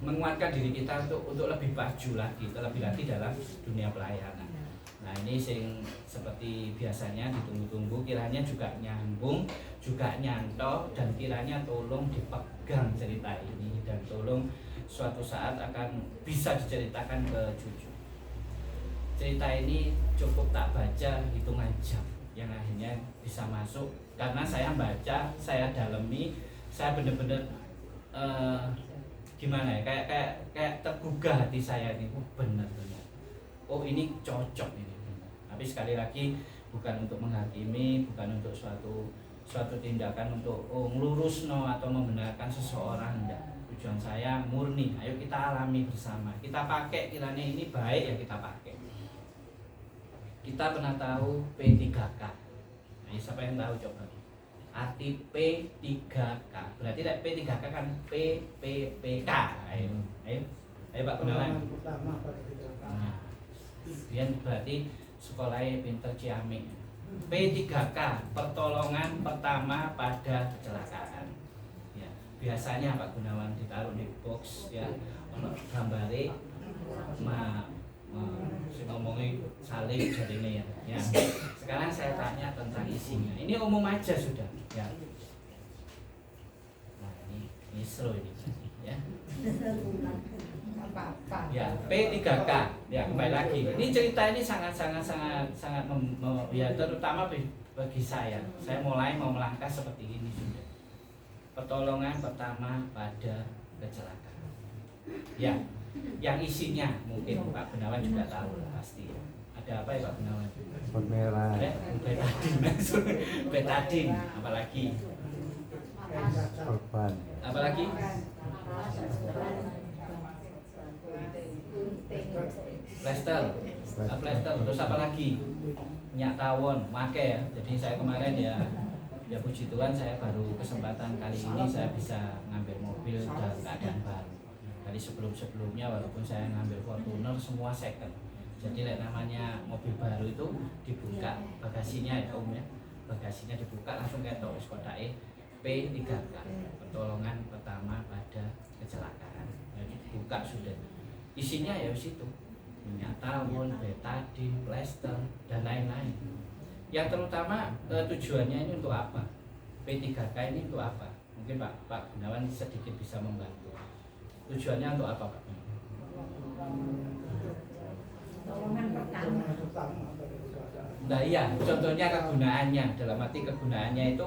menguatkan diri kita untuk lebih maju lagi, terlebih lagi dalam dunia pelayanan. Nah ini seperti biasanya ditunggu-tunggu, kiranya juga nyambung, juga nyantol, dan kiranya tolong dipegang cerita ini dan tolong suatu saat akan bisa diceritakan ke cucu. Cerita ini cukup tak baca hitungan jam yang akhirnya bisa masuk, karena saya baca, saya dalami, saya benar-benar gimana ya, kayak tergugah hati saya ini, benar-benar, oh ini cocok ini. Tapi sekali lagi bukan untuk menghakimi, bukan untuk suatu tindakan untuk ngelurus atau membenarkan seseorang, enggak. Tujuan saya murni, ayo kita alami bersama, kita pakai, kiranya ini baik ya kita pakai. Kita pernah tahu P3K. Nah, siapa yang tahu coba? Arti P3K. Berarti P3K kan PPPK. Ayo Pak Gunawan. Nah, dia berarti sekolahnya pinter ciamik. P3K, pertolongan pertama pada kecelakaan. Ya, biasanya Pak Gunawan ditaruh di box ya, ono gambare ngomongin saling jadinya ya. Sekarang saya tanya tentang isinya. Ini umum aja sudah ya. Nah ini seru ini ya. Ya P3K ya, kembali lagi. Ini cerita ini sangat ya, terutama bagi saya. Saya mulai mau melangkah seperti ini sudah. Pertolongan pertama pada kecelakaan. Ya. Yang isinya mungkin Pak Gunawan juga tahu lah pasti. Ada apa ya Pak Gunawan? Merah. Betadin, apalagi? Korban. Apalagi? Plester. Terus apa lagi? Minyak tawon, make ya. Jadi saya kemarin ya puji Tuhan saya baru kesempatan kali ini saya bisa ngambil mobil dalam keadaan baru. Dari sebelumnya walaupun saya ngambil Fortuner semua second. Jadi namanya mobil baru itu dibuka bagasinya ya Om ya. Bagasinya dibuka langsung ketok kotake P3K. Pertolongan pertama isinya ya di situ, minyak tawon, betadin, plester dan lain-lain. Yang terutama tujuannya ini untuk apa? P3K ini untuk apa? Mungkin Pak Gunawan sedikit bisa membantu. Tujuannya untuk apa, Pak? Pertolongan pertama. Nah iya, contohnya kegunaannya, dalam arti kegunaannya itu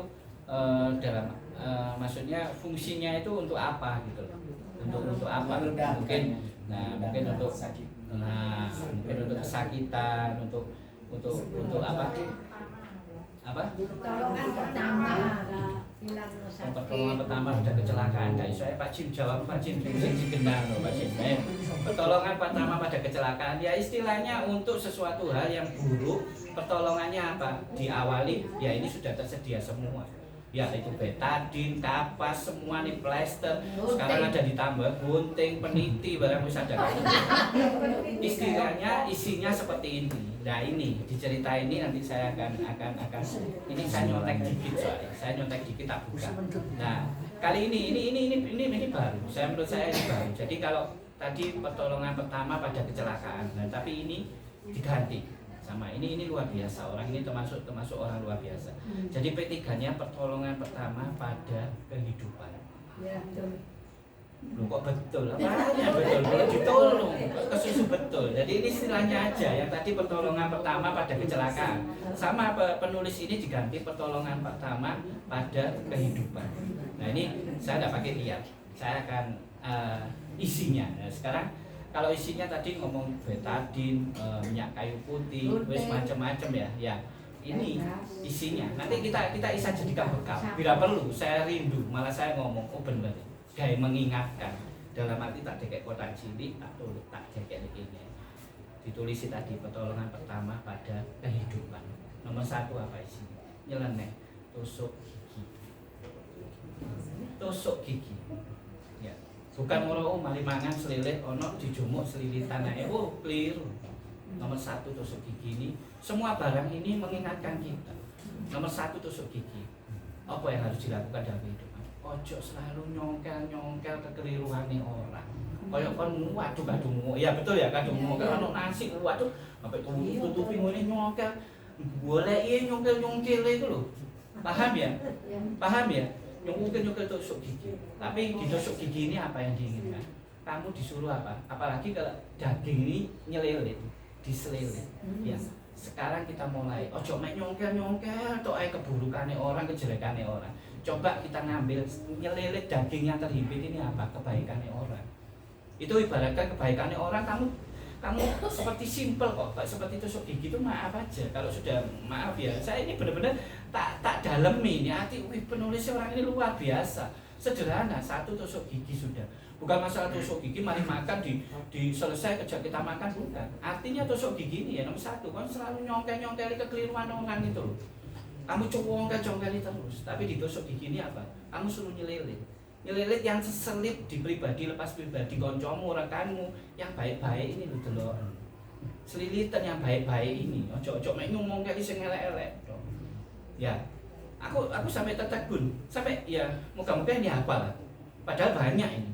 maksudnya fungsinya itu untuk apa gitu loh. Untuk apa? Mungkin untuk kesakitan, untuk apa? Pertolongan pertama. Pertolongan pertama pada kecelakaan. Dari saya Pak Jim jawab, Pak Jim sing genang loh Pak Jim. Pertolongan pertama pada kecelakaan ya istilahnya untuk sesuatu hal yang buruk, pertolongannya apa? Diawali ya ini sudah tersedia semua. Ya itu betadin, kapas, semua nih plester. Sekarang ada ditambah gunting, peniti, barang wis ada. Istilahnya isinya seperti ini. Nah ini dicerita ini nanti saya akan ini saya nyontek dikit soalnya. Saya nyontek dikit tak buka. Nah kali ini baru. Menurut saya ini baru. Jadi kalau tadi pertolongan pertama pada kecelakaan, nah tapi ini diganti sama ini luar biasa. Orang ini termasuk orang luar biasa. Jadi P3-nya pertolongan pertama pada kehidupan. Ya, betul. Loh kok betul? Apanya betul? Kalau ditolong kesusu betul. Jadi ini istilahnya aja. Yang tadi pertolongan pertama pada kecelakaan. Sama penulis ini diganti pertolongan pertama pada kehidupan. Nah ini saya tidak pakai lihat. Saya akan isinya. Nah, sekarang kalau isinya tadi ngomong betadin, minyak kayu putih, wis macam-macam ya. Ya, ini isinya. Nanti kita bisa jadikan bekal. Bila perlu, saya rindu, malah saya ngomong, oh bener, kayak mengingatkan. Dalam arti tak dekek kotak cilik atau tak dekek ini. Ditulis tadi pertolongan pertama pada kehidupan. Nomor 1 apa isinya? Nyeleneh, tusuk gigi. Tusuk gigi. Ya. Bukan moro mari mangan selilit ono dijumuk selilitan ae. Oh, keliru. Nomor 1 tusuk gigi ini, semua barang ini mengingatkan kita. Nomor 1 tusuk gigi. Apa yang harus dilakukan dalam kehidupan? Ojo selalu nyongkel kekeliruane orang. Kaya kon waduh kadung. Ya betul ya kadung kalau ono nasi waduh sampai tutupi ngene nyongkel. Goleki nyongkel itu lho. Paham ya? Paham ya? Nyongkel tusuk gigi. Tapi di tusuk gigi ini apa yang diinginkan? Kamu disuruh apa? Apalagi kalau daging ini nyelilit, diselilit. Ya. Sekarang kita mulai ojo mek nyongkel tok ae keburukane orang, kejelekannya orang. Coba kita ngambil nyelilit daging yang terhimpit ini apa? Kebaikannya orang. Itu ibaratkan kebaikannya orang kamu seperti simple kok, seperti tusuk gigi itu maaf aja. Kalau sudah maaf ya, saya ini benar-benar tak dalemi ini hati. Wih, penulisnya orang ini luar biasa. Sederhana, 1 tusuk gigi sudah. Bukan masalah tusuk gigi, mari makan di selesai kerja kita makan bukan. Artinya tusuk gigi ini ya nomor 1, kan selalu nyongkel kekeliruan orang itu loh. Kamu congkel terus, tapi di tusuk gigi ini apa? Kamu suruh nyelilit yang selip di pribadi, lepas pribadi koncomu, rekanmu yang baik-baik ini lho delok. Selilitan yang baik-baik ini, ojo mek ngomong kali sing elek-elek. Ya. Aku sampai tertegun, sampai ya moga-moga ini hafal lah. Padahal banyak ini.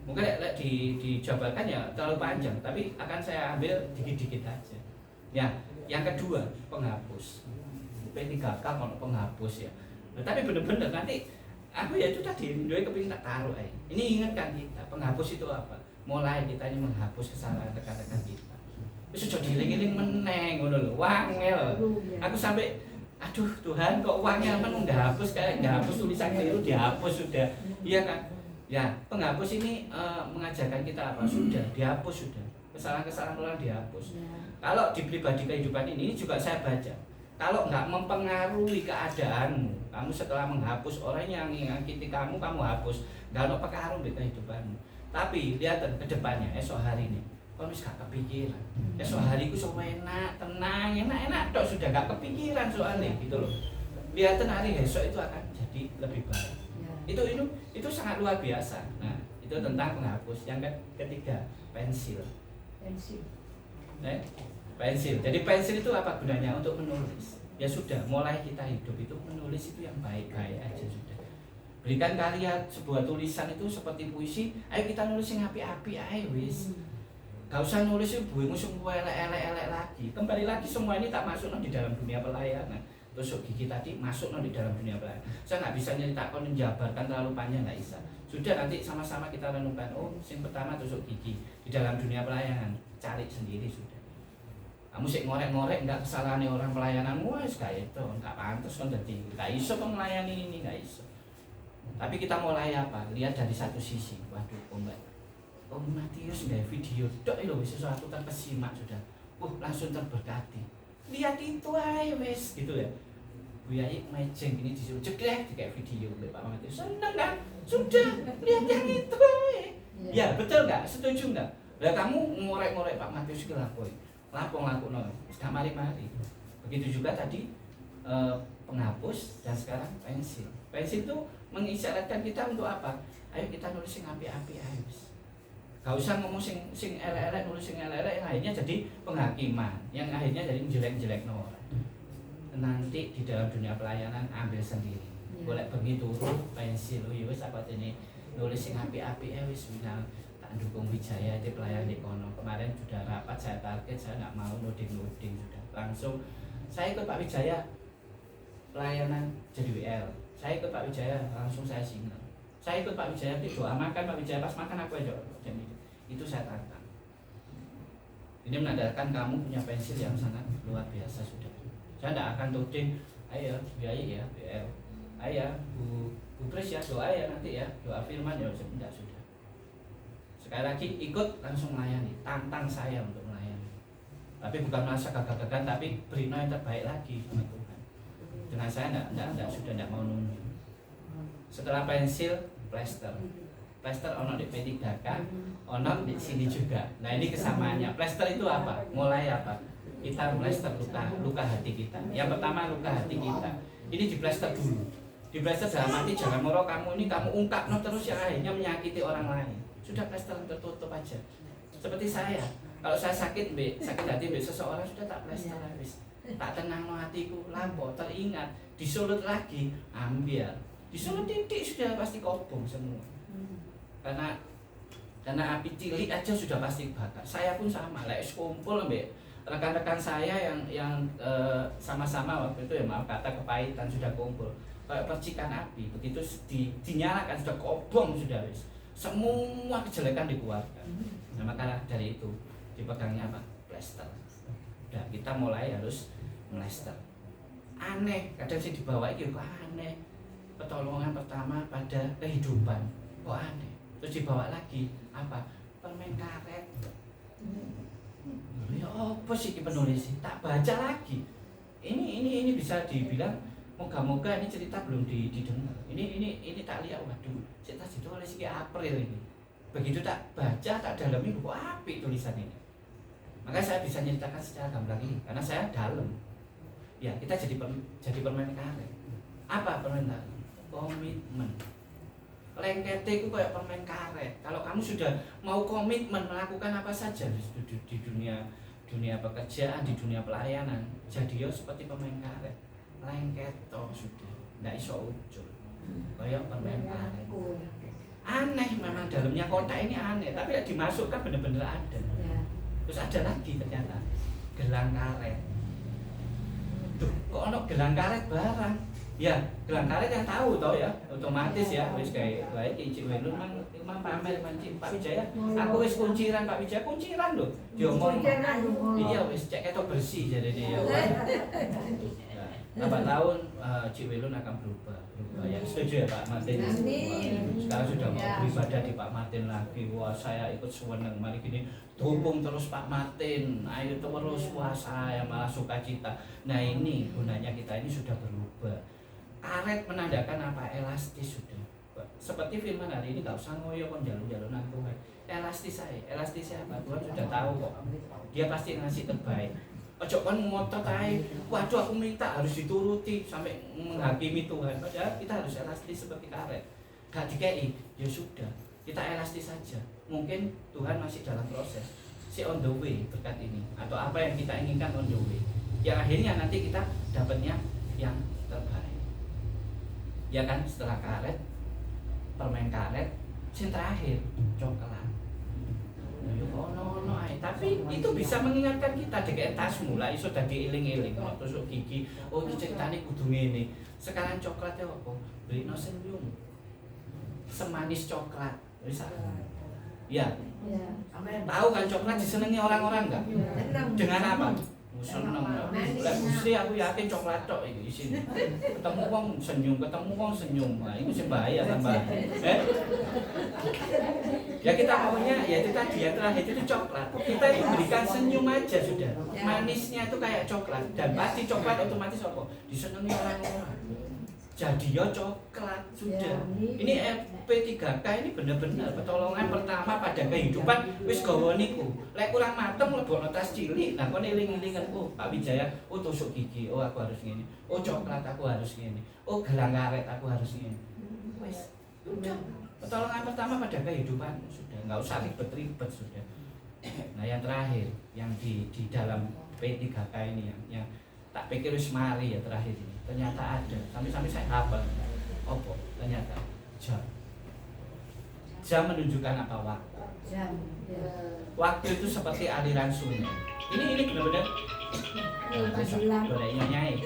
Mungkin dijabarkan ya terlalu panjang, tapi akan saya ambil dikit-dikit aja. Ya, yang kedua penghapus. P3K kalau penghapus ya. Nah, tapi bener-bener nanti aku ya itu tadi dua kepingin tak taruh ini ingatkan kita penghapus itu apa? Mulai kita ini menghapus kesalahan rekan-rekan kita. Wis aja dieling-eling meneng ngono lho, wangel. Aku sampai aduh Tuhan kok wangel men hapus kayak hapus tulisan keliru dihapus sudah. Iya kan? Ya, penghapus ini mengajarkan kita apa? Sudah dihapus sudah. Kesalahan-kesalahan orang dihapus. Kalau di pribadi kehidupan ini juga saya baca. Kalau nggak mempengaruhi keadaanmu, kamu setelah menghapus orang yang menyakiti kamu hapus, nggak ada pengaruh di kehidupanmu. Tapi lihat ke depannya, esok hari ini, kamu gak kepikiran. Esok hari itu enak, tenang, enak, tok sudah gak kepikiran soalnya gitu loh. Lihat hari esok itu akan jadi lebih baik. Itu sangat luar biasa. Nah, itu tentang penghapus. Yang ketiga, pensil. Pensil. Jadi pensil itu apa gunanya? Untuk menulis. Ya sudah, mulai kita hidup itu menulis itu yang baik-baik aja sudah. Berikan karya sebuah tulisan itu seperti puisi. Ayo kita nulis yang api-api, ayo wis. Gak usah nulis ibu musuh elek lagi. Kembali lagi semua ini tak masuk di dalam dunia pelayanan. Tusuk gigi tadi masuk di dalam dunia pelayanan. Saya nggak bisa nyeritakan menjabarkan terlalu panjang, nggak bisa. Sudah nanti sama-sama kita renungkan. Oh, yang pertama tusuk gigi di dalam dunia pelayanan. Cari sendiri sudah. Kamu sih ngorek-ngorek nggak kesalahan orang pelayanan, wes kayak itu nggak pantas kan jadi nggak iso kan melayani ini nggak iso. Tapi kita mulai apa? Lihat dari satu sisi. Waduh, Om Matius nggak video, dok itu sesuatu terkesima sudah. Langsung terberkati. Lihat itu aja wes gitu ya. Bu Yai mejeng ini disuruh ceklek kayak video oleh Pak Matius. Senang kan? Sudah lihat yang itu aja. Ya betul nggak? Setuju nggak? Lah kamu ngorek-ngorek Pak Matius ke lapor. Lapong no, sudah mari-mari. Begitu juga tadi penghapus dan sekarang pensil. Pensil itu mengisyaratkan kita untuk apa? Ayo kita nulis yang api-api ayo. Gak usah ngomong sing elek-elek, nulis sing elek-elek yang akhirnya jadi penghakiman, yang akhirnya jadi jelek-jelek no. Nanti di dalam dunia pelayanan ambil sendiri. Boleh begitu pensil, wis apa ini nulis sing api-api wis final. Dukung Wijaya di pelayan di kono. Kemarin sudah rapat saya target, saya nggak mau nuding sudah langsung saya ikut Pak Wijaya pelayanan jadi WL, saya ikut Pak Wijaya langsung saya single, saya ikut Pak Wijaya di doa makan Pak Wijaya pas makan aku aja itu saya tantang. Ini menandakan kamu punya pensil yang sangat luar biasa sudah. Saya tidak akan tuding ayo biayi ya WL, ayo Bu Kris ya doa ya nanti ya doa firman ya tidak sudah. Sekali lagi ikut langsung melayani, tantang saya untuk melayani. Tapi bukan merasa gagah-gagahan, tapi beri yang terbaik lagi sama Tuhan. Dengan saya sudah tidak mau nunggu. Setelah pensil, plester. Plester ono di P3K, ono di sini juga. Nah ini kesamaannya. Plester itu apa? Mulai apa? Kita plester luka hati kita. Yang pertama luka hati kita. Ini di plester dulu. Di plester dalam arti jangan moro kamu ini kamu ungkap terus yang akhirnya menyakiti orang lain. Sudah plester tertutup aja. Seperti saya, kalau saya sakit hati seseorang sudah tak plester habis. Tak tenang no hatiku, lampu teringat, disulut lagi, ambil. Disulut titik sudah pasti kobong semua. Karena api cilik aja sudah pasti bakar. Saya pun sama, kumpul mbak rekan-rekan saya yang sama-sama waktu itu ya maaf kata kepahitan sudah kumpul. Kayak percikan api, begitu dinyalakan sudah kobong sudah wis. Semua kejelekan dikeluarkan. Nah maka dari itu dipegangnya apa? Plester. Udah kita mulai harus melester. Aneh, kadang sih dibawa itu kok aneh. Pertolongan pertama pada kehidupan kok aneh. Terus dibawa lagi apa? Permen karet. Ya apa sih penulis? Tak baca lagi. Ini bisa dibilang moga-moga ini cerita belum didengar. Ini tak lihat, waduh, cerita ditulis si April ini. Begitu tak baca, tak dalami kok apik tulisan ini. Maka saya bisa ceritakan secara gamblang ini karena saya dalam. Ya, kita jadi permen karet. Apa permen karet? Komitmen. Lengkete itu kayak permen karet. Kalau kamu sudah mau komitmen melakukan apa saja di dunia pekerjaan, di dunia pelayanan, jadi ya seperti permen karet. Lengket sudah nggak iso ucul kayak permen karet. Aneh memang dalamnya kotak ini aneh, tapi dimasukkan bener-bener ada. Terus ada lagi ternyata gelang karet. Duh, kok ono gelang karet barang? Ya, gelang karet yang tahu toh ya, otomatis ya wis kayak baik Cik Welun mang pamer Pak Wijaya. Aku wis kunciran Pak Wijaya, kunciran lho. Diomong. Iya wis cek ketok bersih jadi dia. Lambat tahun Cik Welun akan berubah. Ya setuju ya Pak Martin. Sekarang sudah mau beribadah di Pak Martin lagi. Wah saya ikut seneng mari gini dukung terus Pak Martin. Ayo terus wah saya malah sukacita. Nah ini gunanya kita ini sudah berubah. Karet menandakan apa? Elastis sudah. Seperti firman hari ini gak usah ngoyo kon jalu-jalunan Tuhan. Elastis apa? Tuhan sudah tahu kok. Dia pasti ngasih terbaik. Ojo kan ngotot ae. Waduh aku minta harus dituruti sampai menghakimi Tuhan. Padahal kita harus elastis seperti karet. Gak dikei, ya sudah. Kita elastis saja. Mungkin Tuhan masih dalam proses. Si on the way berkat ini atau apa yang kita inginkan on the way. Yang akhirnya nanti kita dapatnya yang terbaik. Ya kan setelah karet, permen karet, yang terakhir coklat. Nah, ono ae. Tapi itu bisa mengingatkan kita dek tasmu lah iso dadi eling-eling kalau tusuk gigi. Oh iki ceritane kudu ngene. Sekarang coklatnya apa? Beli senyum. Semanis coklat. Wis. Ya. Ya. Tahu kan coklat disenengi orang-orang enggak? Dengan apa? Seneng. Lek Gusti aku yakin coklat tok iki isine. Ketemu wong senyum. Nah, itu sing bahaya tambah. Ya kita maunya ya itu tadi yang terakhir itu coklat. Kita diberikan senyum aja sudah. Manisnya itu kayak coklat dan pasti coklat otomatis apa? Disenengi orang-orang. Jadi ya coklat sudah. Ini P3K ini benar-benar pertolongan pertama pada kehidupan wis gawa niku. Lek kurang mateng lebokno tas cilik. Nah kon eling-elingan oh Pak Wijaya, oh tusuk gigi, oh aku harus ngene. Oh coklat aku harus ngene. Oh gelang karet aku harus ngene. Wis udah. Pertolongan pertama pada kehidupan sudah, nggak usah ribet-ribet sudah. Nah yang terakhir yang di dalam P3K ini yang tak pikir wis mari ya terakhir ini. Ternyata ada, sampai saya hafal. Apa? Ternyata jam. Jam menunjukkan apa waktu. Jam. Waktu itu seperti aliran sungai. Ini benar-benar. Boleh nyanyai.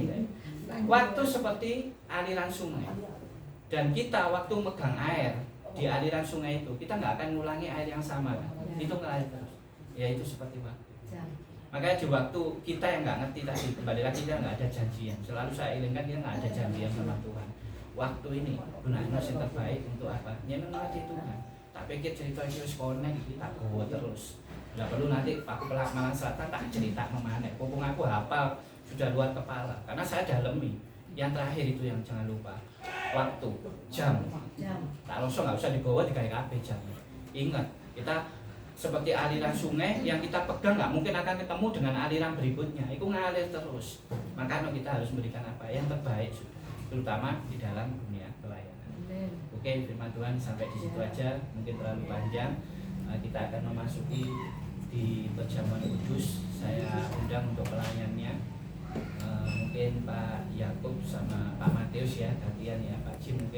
Kan? Waktu seperti aliran sungai. Dan kita waktu megang air di aliran sungai itu, kita nggak akan ngulangi air yang sama kan? Itu ngalir terus. Ya itu seperti waktu. Makanya di waktu kita yang nggak ngerti tadi, kembali lagi kita nggak ada janjian. Selalu saya ingatkan kita nggak ada janjian sama Tuhan. Waktu ini gunakan yang terbaik untuk apa? Nyeneng aja Tuhan. Tak pikir cerita itu connect, tak bawa terus. Nggak perlu nanti aku Malang Selatan tak cerita memanek. Mumpung aku hafal sudah luar kepala. Karena saya dalemi. Yang terakhir itu yang jangan lupa. Waktu, jam. Tak langsung nggak usah dibawa di KKP jam. Ingat, kita seperti aliran sungai yang kita pegang nggak mungkin akan ketemu dengan aliran berikutnya. Itu ngalir terus. Makanya kita harus memberikan apa yang terbaik, terutama di dalam dunia pelayanan. Oke, firman Tuhan sampai di situ aja. Mungkin terlalu panjang. Kita akan memasuki di perjamuan kudus. Saya undang untuk pelayannya. Mungkin Pak Yakub sama Pak Matius ya gantian ya Pak Jim mungkin.